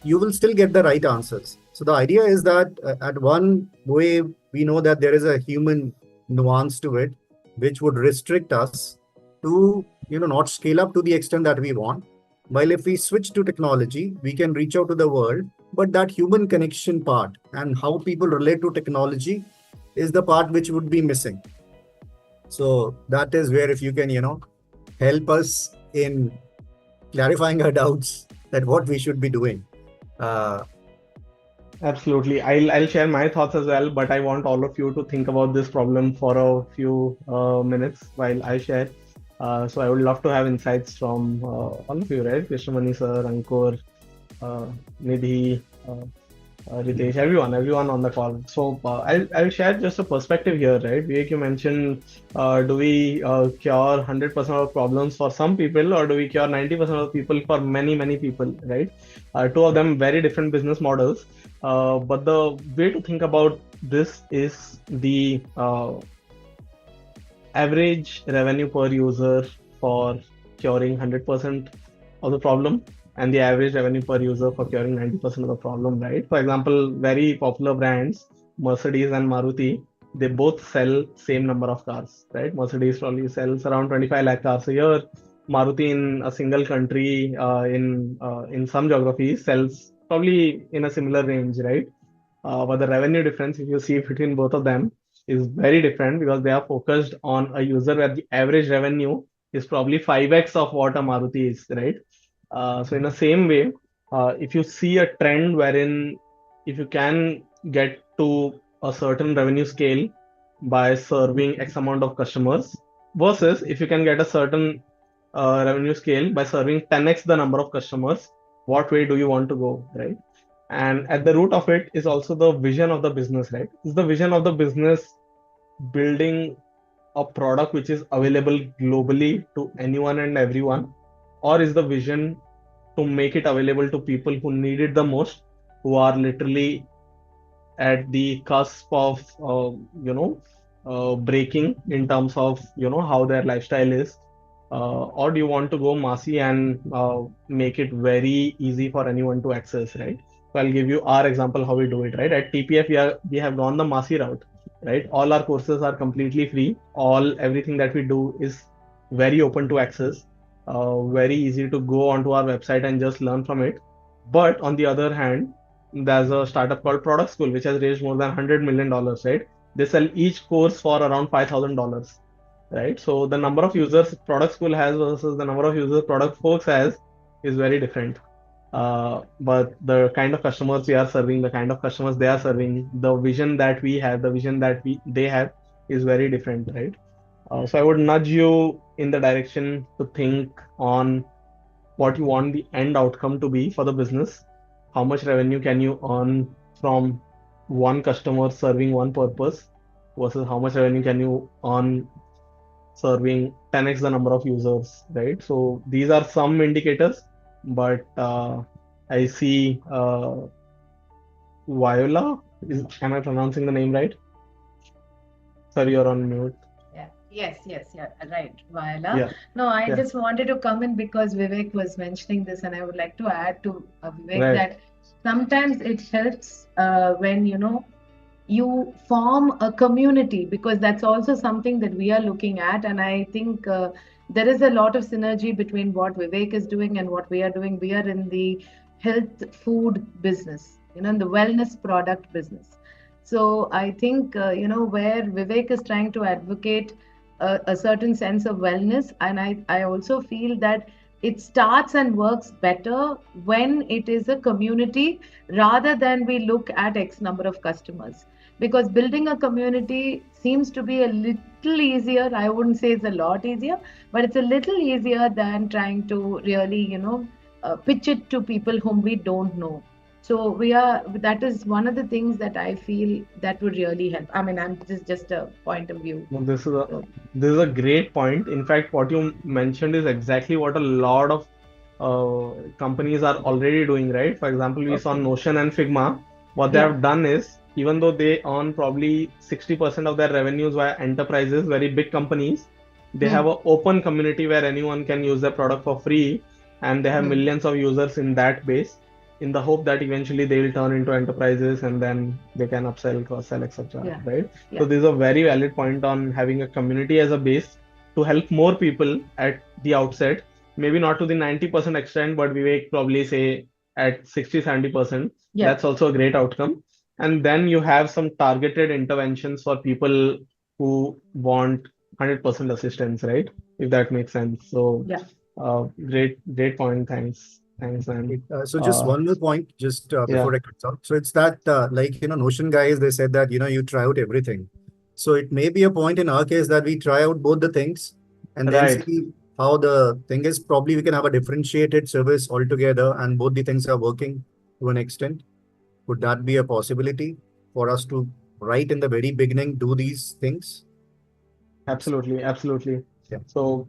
D: you will still get the right answers. So the idea is that at one way we know that there is a human nuance to it, which would restrict us to not scale up to the extent that we want. While if we switch to technology, we can reach out to the world, but that human connection part and how people relate to technology is the part which would be missing. So that is where if you can help us in clarifying our doubts that what we should be doing.
B: Absolutely. I'll share my thoughts as well, but I want all of you to think about this problem for a few minutes while I share. So I would love to have insights from all of you, right? Krishnamani sir, Ankur, Nidhi, Ritesh, everyone on the call. So I'll share just a perspective here, right? Vivek, you mentioned, do we cure 100% of problems for some people, or do we cure 90% of people for many people, right? Two of them very different business models. But the way to think about this is the average revenue per user for curing 100% of the problem and the average revenue per user for curing 90% of the problem, right? For example, very popular brands, Mercedes and Maruti, they both sell same number of cars, right? Mercedes probably sells around 25 lakh cars a year. Maruti in a single country, in some geographies, sells probably in a similar range, right? But the revenue difference, if you see between both of them, is very different because they are focused on a user where the average revenue is probably 5x of what a Maruti is, right? So in the same way, if you see a trend wherein if you can get to a certain revenue scale by serving X amount of customers versus if you can get a certain revenue scale by serving 10x the number of customers, what way do you want to go, right? And at the root of it is also the vision of the business, right? Is the vision of the business building a product which is available globally to anyone and everyone, or is the vision to make it available to people who need it the most, who are literally at the cusp of breaking in terms of how their lifestyle is, or do you want to go massy and make it very easy for anyone to access, right? So I'll give you our example how we do it, right? At TPF we have gone the massy route, right? All our courses are completely free. All everything that we do is very open to access, very easy to go onto our website and just learn from it. But on the other hand, there's a startup called Product School, which has raised more than $100 million, right? They sell each course for around $5,000, right? So the number of users Product School has versus the number of users Product Folks has is very different. But the kind of customers we are serving, the kind of customers they are serving, the vision that we have, the vision that they have is very different, right? So I would nudge you in the direction to think on what you want the end outcome to be for the business. How much revenue can you earn from one customer serving one purpose versus how much revenue can you earn serving 10x the number of users, right? So these are some indicators, but I see Viola. Am I pronouncing the name right? Sorry, you're on mute.
E: Yeah. Yes, yeah, right, Viola.
B: Yeah,
E: No, I
B: yeah,
E: just wanted to come in because Vivek was mentioning this, and I would like to add to Vivek
B: right.
E: that sometimes it helps when you form a community, because that's also something that we are looking at. And I think there is a lot of synergy between what Vivek is doing and what we are doing. We are in the health food business, in the wellness product business. So I think, where Vivek is trying to advocate a certain sense of wellness. And I also feel that it starts and works better when it is a community rather than we look at X number of customers. Because building a community seems to be a little easier. I wouldn't say it's a lot easier, but it's a little easier than trying to really, pitch it to people whom we don't know. So that is one of the things that I feel that would really help. I mean, I'm just a point of view.
B: No, this is a
E: So,
B: this is a great point. In fact, what you mentioned is exactly what a lot of companies are already doing, right? For example, we saw
E: okay.
B: Notion and Figma. What they
E: Yeah.
B: have done is, even though they earn probably 60% of their revenues via enterprises, very big companies, they have
E: Hmm.
B: an open community where anyone can use their product for free, and they have
E: Hmm.
B: millions of users in that base, in the hope that eventually they will turn into enterprises and then they can upsell, cross-sell, etc.
E: Yeah.
B: Right? So
E: Yeah.
B: this is a very valid point on having a community as a base to help more people at the outset. Maybe not to the 90% extent, but Vivek probably say at 60-70%.
E: Yeah.
B: That's also a great outcome. And then you have some targeted interventions for people who want 100% assistance, right? If that makes sense. So
E: Yeah.
B: great point. Thanks, man.
D: So just one more point, just
B: Yeah,
D: before I cut off. So it's that, Notion guys, they said that, you try out everything. So it may be a point in our case that we try out both the things and then
B: right.
D: see how the thing is. Probably we can have a differentiated service altogether and both the things are working to an extent. Would that be a possibility for us to, right in the very beginning, do these things?
B: Absolutely, absolutely.
D: Yeah.
B: So,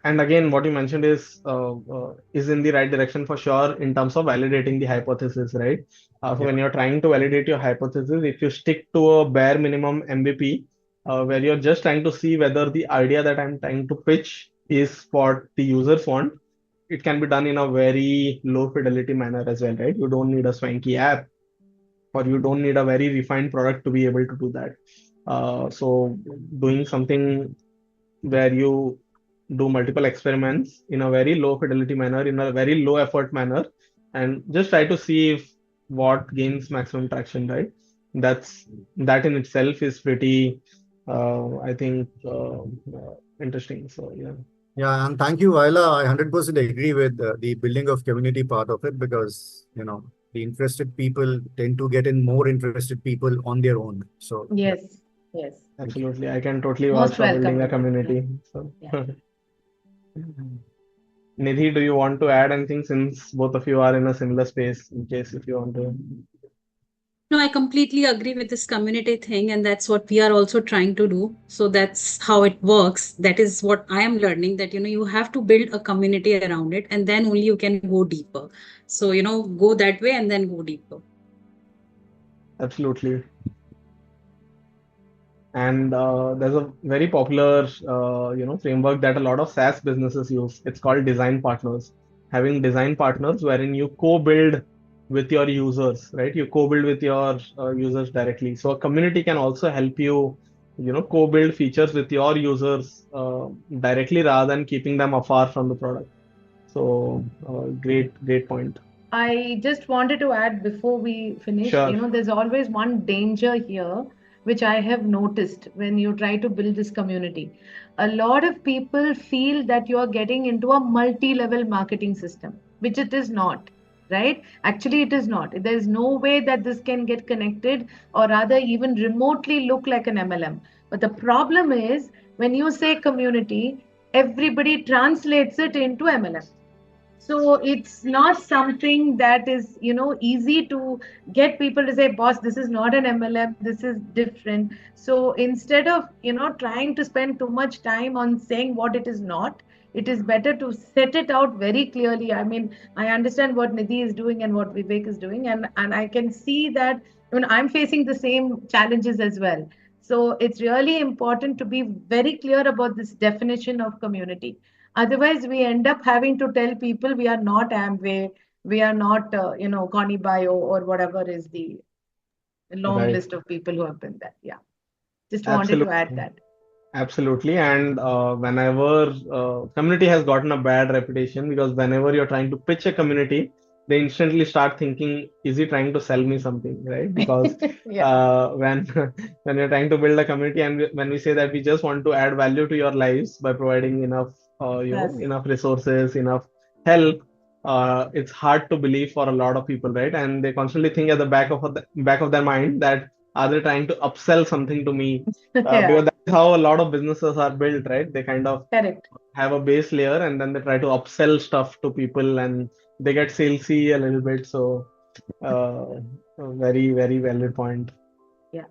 B: and again, what you mentioned is in the right direction for sure in terms of validating the hypothesis, right? So
D: Yeah.
B: when you're trying to validate your hypothesis, if you stick to a bare minimum MVP, where you're just trying to see whether the idea that I'm trying to pitch is what the users want. It can be done in a very low fidelity manner as well, right? You don't need a swanky app, or you don't need a very refined product to be able to do that. So doing something where you do multiple experiments in a very low fidelity manner, in a very low effort manner, and just try to see if what gains maximum traction, right? That in itself is pretty, I think, interesting. So yeah.
D: Yeah, and thank you, Vaila. I 100% agree with the building of community part of it, because the interested people tend to get in more interested people on their own. So yeah,
E: Yes, yes.
D: thank you.
B: Absolutely, I can totally vouch
E: Most
B: for building
E: welcome,
B: a
E: Nidhi. Yeah,
B: community. So,
E: yeah.
B: Nidhi, do you want to add anything since both of you are in a similar space, in case if you want to?
F: No, I completely agree with this community thing, and that's what we are also trying to do. So that's how it works. That is what I am learning, that you have to build a community around it, and then only you can go deeper. So, go that way and then go deeper.
B: Absolutely. And there's a very popular, framework that a lot of SaaS businesses use. It's called design partners. Having design partners wherein you co-build with your users, right? You co-build with your users directly. So a community can also help you, co-build features with your users directly rather than keeping them afar from the product. So great point.
E: I just wanted to add before we finish,
B: Sure.
E: there's always one danger here, which I have noticed when you try to build this community. A lot of people feel that you are getting into a multi-level marketing system, which it is not, right? Actually, it is not. There's no way that this can get connected or rather even remotely look like an MLM. But the problem is when you say community, everybody translates it into MLM. So it's not something that is easy to get people to say, boss, this is not an MLM, this is different. So instead of trying to spend too much time on saying what it is not, it is better to set it out very clearly. I mean, I understand what Nidhi is doing and what Vivek is doing, and I can see that I'm facing the same challenges as well. So it's really important to be very clear about this definition of community. Otherwise, we end up having to tell people we are not Amway, we are not, Connie Bio or whatever is the long
B: Right.
E: list of people who have been there. Yeah, just wanted to add
B: Absolutely.
E: that.
B: Absolutely. And whenever community has gotten a bad reputation, because whenever you're trying to pitch a community, they instantly start thinking, is he trying to sell me something, right? Because
E: Yeah,
B: when when you're trying to build a community, and when we say that we just want to add value to your lives by providing enough,
E: yes,
B: enough resources, enough help, it's hard to believe for a lot of people, right? And they constantly think at the back of their mind that are they trying to upsell something to me?
E: yeah,
B: Because that's how a lot of businesses are built, right? They kind of
E: correct.
B: have a base layer and then they try to upsell stuff to people and they get salesy a little bit. So, a very valid point.
E: Yeah.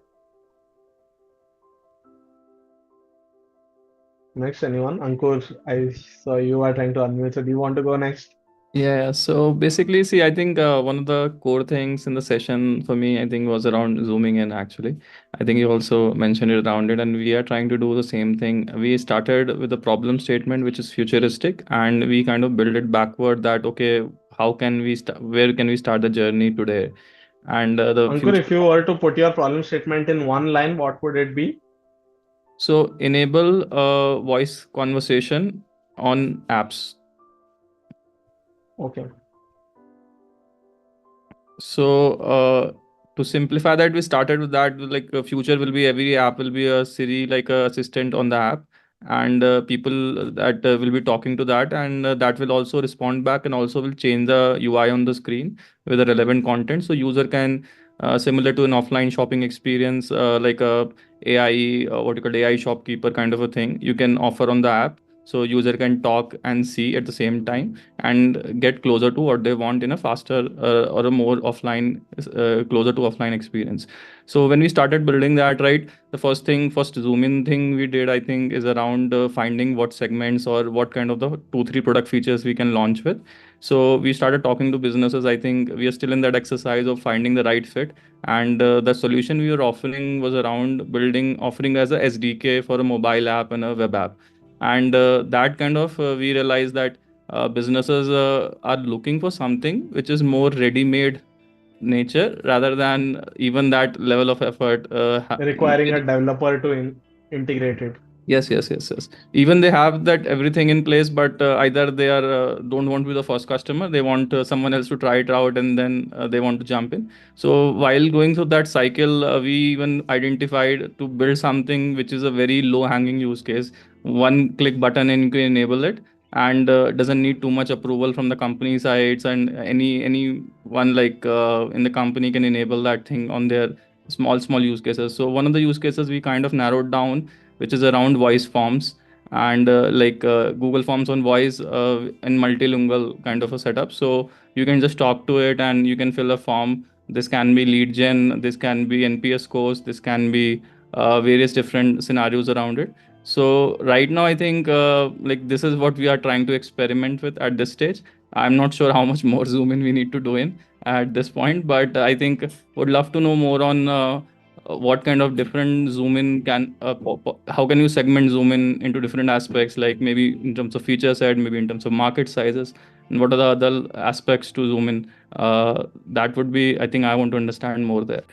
B: Next, anyone? Ankur, I saw you are trying to unmute. So, do you want to go next?
C: Yeah, so basically, see, I think one of the core things in the session for me, I think, was around zooming in actually. I think you also mentioned it around it, and we are trying to do the same thing. We started with a problem statement, which is futuristic, and we kind of build it backward that, okay, how can we start, where can we start the journey today? And the
B: Ankur,
C: future.
B: if you were to put your problem statement in one line, what would it be?
C: So enable voice conversation on apps.
B: Okay.
C: So to simplify that, we started with that. Like future will be every app will be a Siri like a assistant on the app, and people that will be talking to that, and that will also respond back, and also will change the UI on the screen with the relevant content. So user can similar to an offline shopping experience, like a AI what you call AI shopkeeper kind of a thing, you can offer on the app. so user can talk and see at the same time and get closer to what they want in a faster or a more offline, closer to offline experience. So when we started building that, right, the first zoom in thing we did, I think, is around finding what segments or what kind of the 2 3 product features we can launch with. So we started talking to businesses. I think we are still in that exercise of finding the right fit, and the solution we were offering was around building offering as a SDK for a mobile app and a web app. And that kind of we realized that businesses are looking for something which is more ready made nature rather than even that level of effort.
B: Requiring a developer to integrate it.
C: Yes, yes, yes, yes. Even they have that everything in place, but either they are don't want to be the first customer. They want someone else to try it out, and then they want to jump in. So while going through that cycle, we even identified to build something which is a very low hanging use case. One click button and you can enable it, and doesn't need too much approval from the company sides, and anyone like in the company can enable that thing on their small use cases. So one of the use cases we kind of narrowed down, which is around voice forms, and Google Forms on voice in multilingual kind of a setup. So you can just talk to it and you can fill a form. This can be lead gen, this can be NPS scores, this can be various different scenarios around it. So right now, I think this is what we are trying to experiment with at this stage. I'm not sure how much more zoom in we need to do in at this point, but I think would love to know more on what kind of different zoom in can how can you segment zoom in into different aspects, like maybe in terms of feature set, maybe in terms of market sizes, and what are the other aspects to zoom in. That would be, I think, I want to understand more there.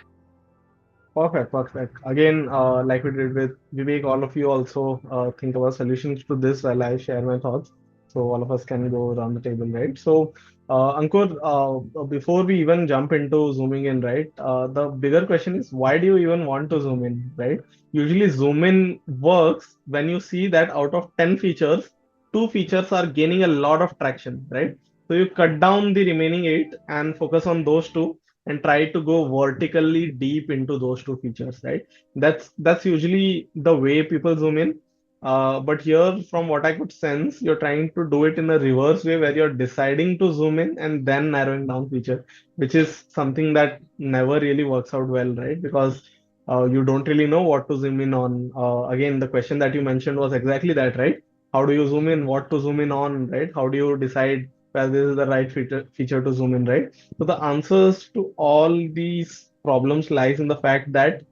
B: Perfect, perfect. Again, like we did with Vivek, all of you also think about solutions to this while I share my thoughts. So all of us can go around the table, right? So, Ankur, before we even jump into zooming in, right? The bigger question is, why do you even want to zoom in, right? Usually, zoom in works when you see that out of 10 features, 2 features are gaining a lot of traction, right? So you cut down the remaining 8 and focus on those two and try to go vertically deep into those 2 features, right? That's usually the way people zoom in. But here, from what I could sense, you're trying to do it in a reverse way where you're deciding to zoom in and then narrowing down feature, which is something that never really works out well, right? Because you don't really know what to zoom in on. Again, the question that you mentioned was exactly that, right? How do you zoom in? What to zoom in on, right? How do you decide whether this is the right feature to zoom in, right? So the answers to all these problems lies in the fact that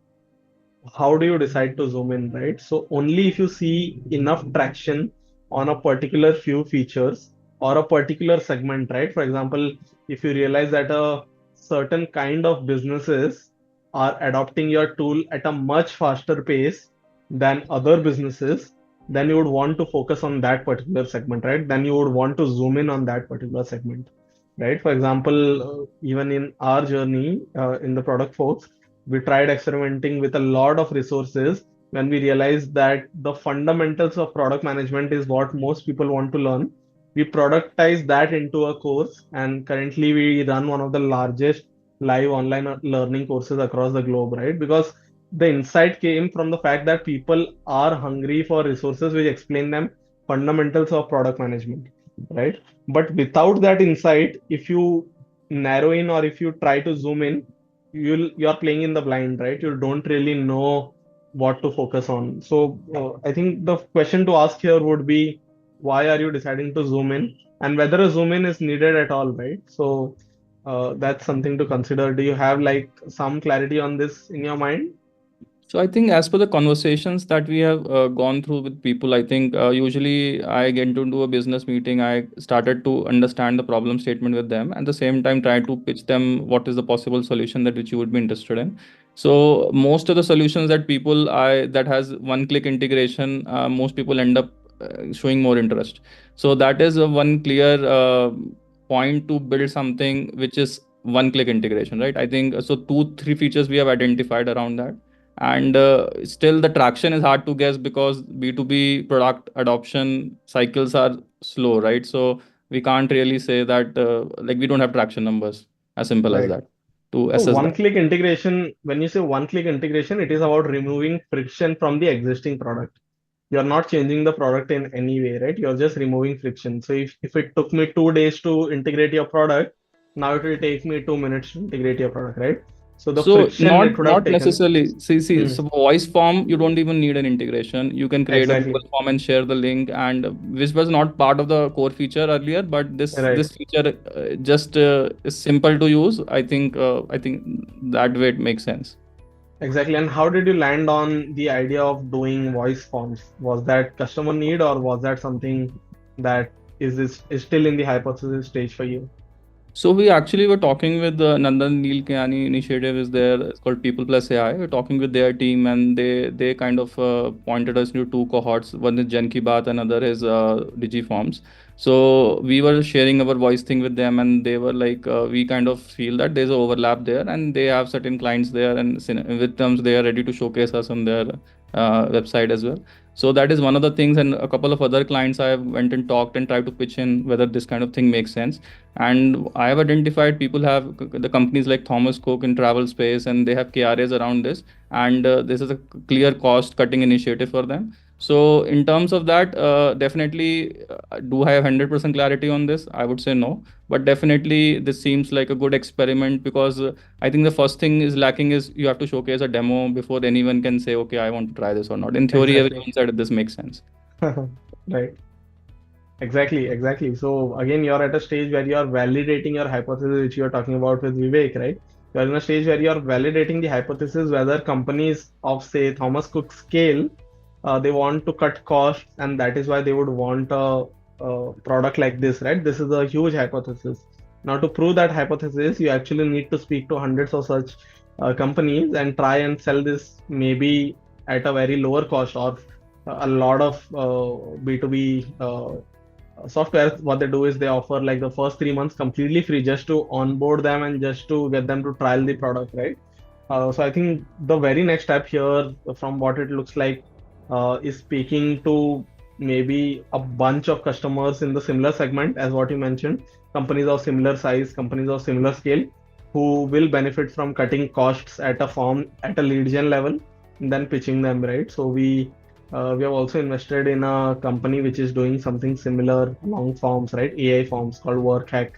B: how do you decide to zoom in, right? So only if you see enough traction on a particular few features or a particular segment, right? For example, if you realize that a certain kind of businesses are adopting your tool at a much faster pace than other businesses, then you would want to focus on that particular segment, right? Then you would want to zoom in on that particular segment, right? For example, even in our journey in the product folks, we tried experimenting with a lot of resources when we realized that the fundamentals of product management is what most people want to learn. We productize that into a course, and currently we run one of the largest live online learning courses across the globe, right? Because the insight came from the fact that people are hungry for resources which explain them fundamentals of product management, right? But without that insight, if you narrow in or if you try to zoom in, you're playing in the blind, right? You don't really know what to focus on. So I think the question to ask here would be, why are you deciding to zoom in, and whether a zoom in is needed at all, right? So that's something to consider. Do you have like some clarity on this in your mind?
C: So I think as per the conversations that we have gone through with people, I think usually I get into a business meeting, I started to understand the problem statement with them, at the same time try to pitch them what is the possible solution that which you would be interested in. So most of the solutions that people I that has one click integration, most people end up showing more interest. So that is a one clear point to build something which is one click integration, right? I think so 2 3 features we have identified around that, and still the traction is hard to guess because B2B product adoption cycles are slow, right? So we can't really say that we don't have traction numbers as simple as
B: Right.
C: that to
B: So
C: assess
B: one
C: that.
B: click integration, when you say one click integration, it is about removing friction from the existing product. you're not changing the product in any way, right? You're just removing friction. So if it took me 2 days to integrate your product, now it will take me 2 minutes to integrate your product, right? So the
C: So
B: friction it
C: not
B: would have
C: not
B: taken.
C: necessarily. See,
B: Hmm,
C: so voice form, you don't even need an integration. You can create a
B: exactly.
C: Google form and share the link, and which was not part of the core feature earlier, but
B: Right.
C: this feature just is simple to use. I think that way it makes sense.
B: Exactly. And how did you land on the idea of doing voice forms? Was that customer need, or was that something that is still in the hypothesis stage for you?
C: So we actually were talking with the Nandan Neel Kayani initiative is there. It's called People Plus AI. We're talking with their team, and they kind of pointed us to two cohorts. One is Jan Ki Baat, another is Digiforms. So we were sharing our voice thing with them, and they were like, we kind of feel that there's an overlap there, and they have certain clients there, and with them they are ready to showcase us on their website as well. So that is one of the things, and a couple of other clients I went and talked and tried to pitch in whether this kind of thing makes sense. And I have identified people have the companies like Thomas Cook in travel space, and they have KRAs around this, and this is a clear cost cutting initiative for them. So in terms of that, definitely, do I have 100% clarity on this? I would say no, but definitely this seems like a good experiment, because I think the first thing is lacking is you have to showcase a demo before anyone can say, okay, I want to try this or not. In theory,
B: Exactly.
C: everyone said this makes sense.
B: Right. Exactly, exactly. So again, you're at a stage where you're validating your hypothesis, which you're talking about with Vivek, right? You're in a stage where you're validating the hypothesis whether companies of, say, Thomas Cook scale, they want to cut costs, and that is why they would want a product like this, right? This is a huge hypothesis. Now, to prove that hypothesis, you actually need to speak to hundreds of such companies and try and sell this maybe at a very lower cost, or a lot of B2B software. What they do is they offer like the first 3 months completely free just to onboard them and just to get them to trial the product, right? So I think the very next step here, from what it looks like, is speaking to maybe a bunch of customers in the similar segment as what you mentioned, companies of similar size, companies of similar scale, who will benefit from cutting costs at a form at a lead gen level, and then pitching them, right? So we have also invested in a company which is doing something similar along forms, right? AI forms called WorkHack.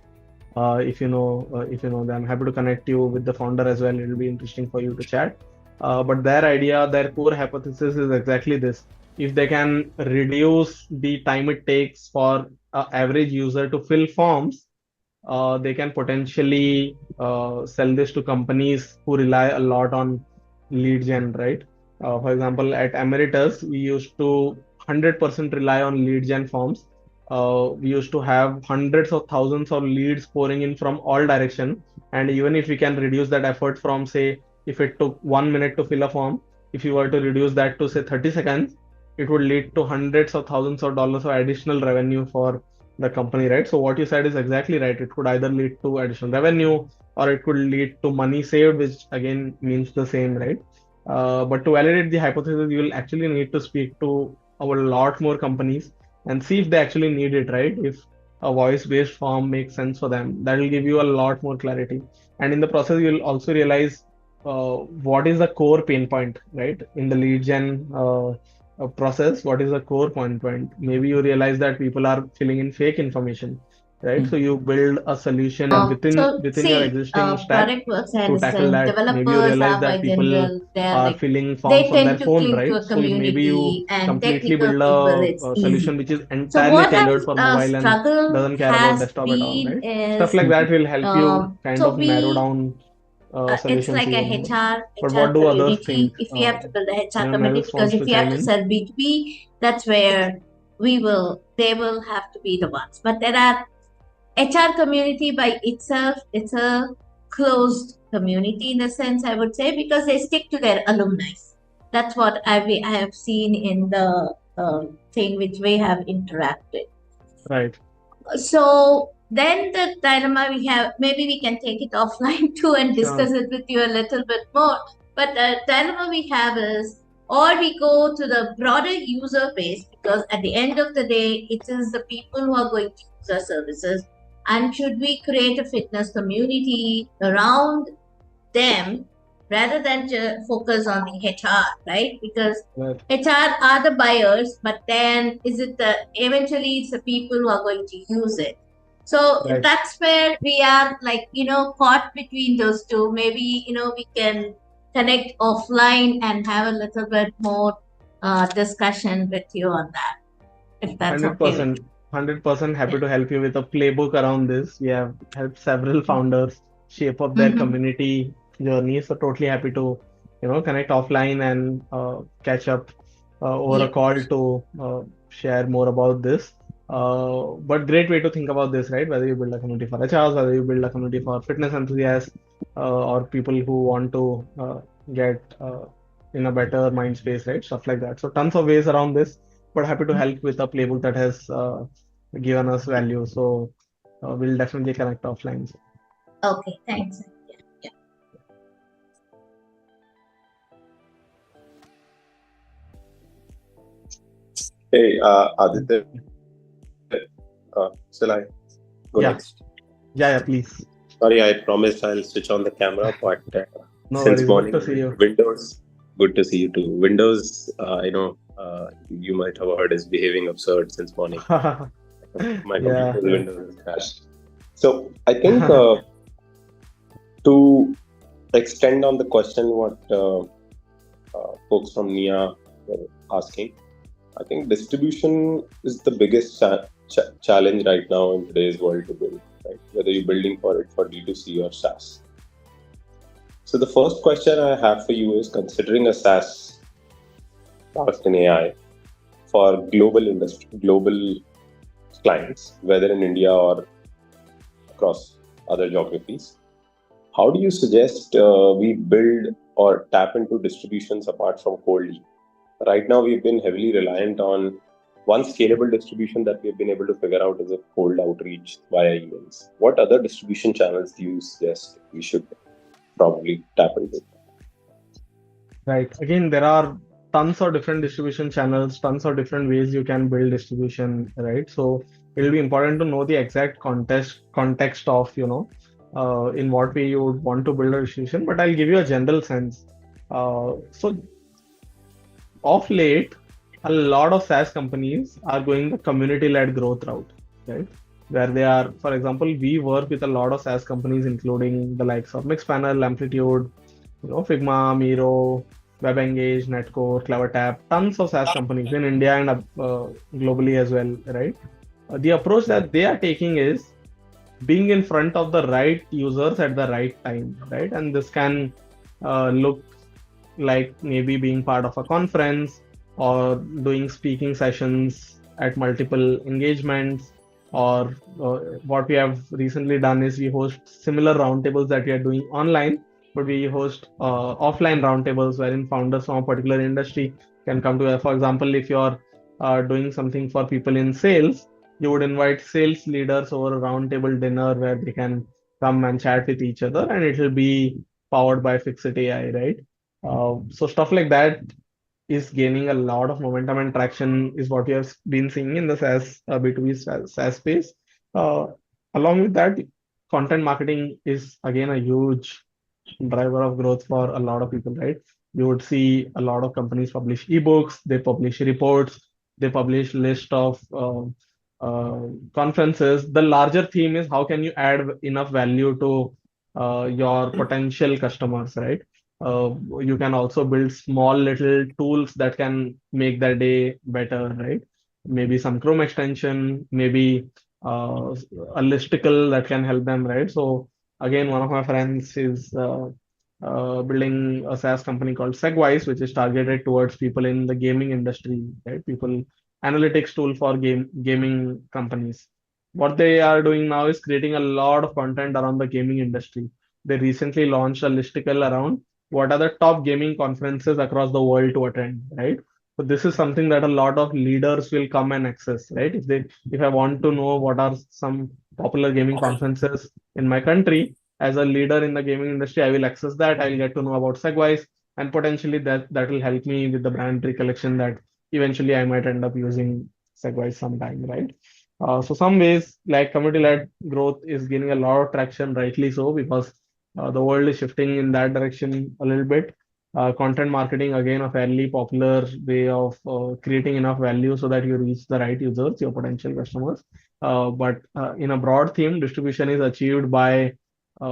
B: If you know them, happy to connect you with the founder as well. It'll be interesting for you to chat. But their idea, their core hypothesis is exactly this. If they can reduce the time it takes for an average user to fill forms, they can potentially sell this to companies who rely a lot on lead gen, right? For example, at Emeritus, we used to 100% rely on lead gen forms. We used to have hundreds of thousands of leads pouring in from all direction, and even if we can reduce that effort from, say, if it took 1 minute to fill a form, if you were to reduce that to, say, 30 seconds, it would lead to hundreds of thousands of dollars of additional revenue for the company, right? So what you said is exactly right. It could either lead to additional revenue, or it could lead to money saved, which again means the same, right? But to validate the hypothesis, you will actually need to speak to a lot more companies and see if they actually need it, right? If a voice-based form makes sense for them, that will give you a lot more clarity. And in the process, you'll also realize what is the core pain point, right? In the lead gen process, what is the core point? Maybe you realize that people are filling in fake information, right? So you build a solution
G: So
B: within your
G: see,
B: existing stack
G: product works
B: to
G: as
B: tackle that. Maybe you
G: developers
B: realize
G: are
B: that
G: by
B: people
G: general, they're
B: are
G: like
B: filling
G: they
B: forms on their
G: tend to
B: phone,
G: cling to
B: right?
G: a
B: So maybe you
G: community, and
B: completely
G: technical
B: build
G: people,
B: a,
G: it's
B: a solution
G: easy.
B: which is
G: So
B: entirely
G: what
B: tailored for
G: our
B: mobile and
G: struggle
B: doesn't care about
G: has
B: desktop at all,
G: been
B: right? Stuff
G: is,
B: like that will help you kind
G: so
B: of narrow
G: we
B: down
G: it's
B: solutions
G: like a
B: even more. But
G: HR
B: what do others think?
G: community. If we have to build a HR
B: Anyone
G: community,
B: else
G: because
B: wants
G: if
B: to
G: we have
B: chime
G: to
B: in?
G: sell B2B, that's where they will have to be the ones. But there are HR community by itself, it's a closed community in the sense, I would say, because they stick to their alumni. That's what I have seen in the thing which we have interacted.
B: Right.
G: So then the dilemma we have, maybe we can take it offline too and
B: Sure.
G: discuss it with you a little bit more. But the dilemma we have is, or we go to the broader user base, because at the end of the day, it is the people who are going to use our services. And should we create a fitness community around them rather than focus on the HR, right? Because
B: Right.
G: HR are the buyers, but then eventually it's the people who are going to use it. So
B: Right.
G: that's where we are like, caught between those two. Maybe, we can connect offline and have a little bit more discussion with you on that, if that's okay with
B: 100%, 100% happy to help you with a playbook around this. We have helped several founders shape up
G: you.
B: their community journey. So totally happy to, connect offline and catch up over a
G: Yeah.
B: call to share more about this. But great way to think about this, right? Whether you build a community for HRs, whether you build a community for fitness enthusiasts, or people who want to get in a better mind space, right? Stuff like that. So tons of ways around this, but happy to help with a playbook that has given us value. So we'll definitely connect offline.
G: Okay, thanks. Yeah.
H: Hey, Aditya, shall I go
B: Yeah.
H: next?
B: Yeah, please.
H: Sorry, I promised I'll switch on the camera, but
B: No
H: since
B: worries. Good
H: morning,
B: to see you.
H: Windows, good to see you too. Windows, you might have heard is behaving absurd since morning. My
B: Yeah.
H: computer Windows is crashed. So I think to extend on the question what folks from NIA were asking, I think distribution is the biggest challenge right now in today's world to build, right? Whether you're building for it for D2C or SaaS. So the first question I have for you is, considering a SaaS product in AI for global clients, whether in India or across other geographies, how do you suggest we build or tap into distributions apart from cold lead? Right now, we've been heavily reliant on one scalable distribution that we've been able to figure out is a cold outreach via emails. What other distribution channels do you suggest we should probably tap into?
B: Right. Again, there are tons of different distribution channels, tons of different ways you can build distribution, right? So it'll be important to know the exact context of, in what way you would want to build a distribution. But I'll give you a general sense. So of late, a lot of SaaS companies are going the community-led growth route, right? Where they are, for example, we work with a lot of SaaS companies, including the likes of Mixpanel, Amplitude, Figma, Miro, WebEngage, Netcore, CleverTap, tons of SaaS companies in India and globally as well, right? The approach that they are taking is being in front of the right users at the right time, right? And this can look like maybe being part of a conference or doing speaking sessions at multiple engagements, or what we have recently done is we host similar roundtables that we are doing online, but we host offline roundtables wherein founders from a particular industry can come together. For example, if you're doing something for people in sales, you would invite sales leaders over a roundtable dinner where they can come and chat with each other, and it will be powered by Fixit AI, right? So stuff like that is gaining a lot of momentum and traction, is what we have been seeing in the SaaS B2B SaaS space. Uh, Along with that, content marketing is again a huge driver of growth for a lot of people, right? You would see a lot of companies publish ebooks, they publish reports, they publish list of conferences. The larger theme is how can you add enough value to your potential customers, right? You can also build small little tools that can make their day better, right? Maybe some Chrome extension, maybe a listicle that can help them, right? So again, one of my friends is building a SaaS company called Segwise, which is targeted towards people in the gaming industry, right? People analytics tool for gaming companies. What they are doing now is creating a lot of content around the gaming industry. They recently launched a listicle around what are the top gaming conferences across the world to attend, right? So this is something that a lot of leaders will come and access, right? If I want to know what are some popular gaming conferences in my country, as a leader in the gaming industry, I will access that. I will get to know about Segwise, and potentially that will help me with the brand recollection that eventually I might end up using Segwise sometime, right? So some ways like community-led growth is gaining a lot of traction, rightly so, because The world is shifting in that direction a little bit. Content marketing, again, a fairly popular way of creating enough value so that you reach the right users, your potential customers. But in a broad theme, distribution is achieved by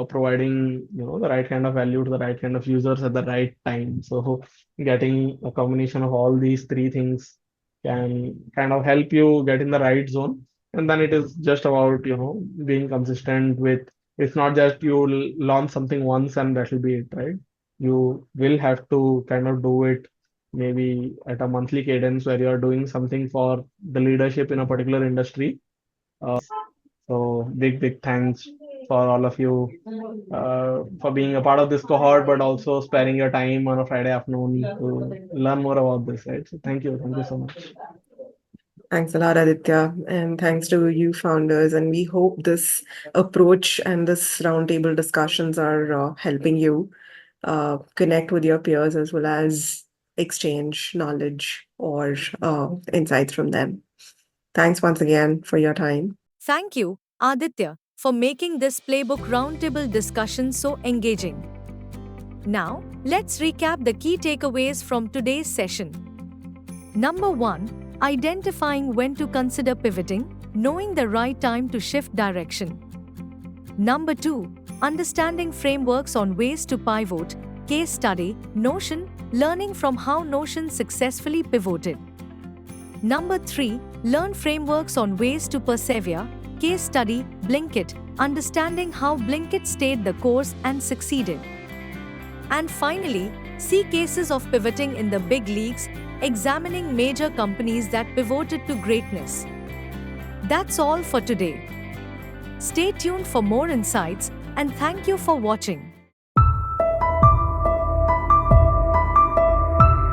B: providing, the right kind of value to the right kind of users at the right time. So getting a combination of all these three things can kind of help you get in the right zone. And then it is just about, being consistent with, it's not just you launch something once and that will be it, right? You will have to kind of do it maybe at a monthly cadence where you are doing something for the leadership in a particular industry. So big thanks for all of you for being a part of this cohort, but also sparing your time on a Friday afternoon to learn more about this, right? So thank you so much.
I: Thanks a lot, Aditya, and thanks to you founders. And we hope this approach and this roundtable discussions are helping you connect with your peers as well as exchange knowledge or insights from them. Thanks once again for your time.
A: Thank you, Aditya, for making this Playbook Roundtable discussion so engaging. Now, let's recap the key takeaways from today's session. Number 1. Identifying when to consider pivoting, knowing the right time to shift direction. Number 2. Understanding frameworks on ways to pivot, case study, Notion, learning from how Notion successfully pivoted. Number 3. Learn frameworks on ways to persevere, case study, Blinkit, understanding how Blinkit stayed the course and succeeded. And finally, see cases of pivoting in the big leagues, examining major companies that pivoted to greatness. That's all for today. Stay tuned for more insights, and thank you for watching.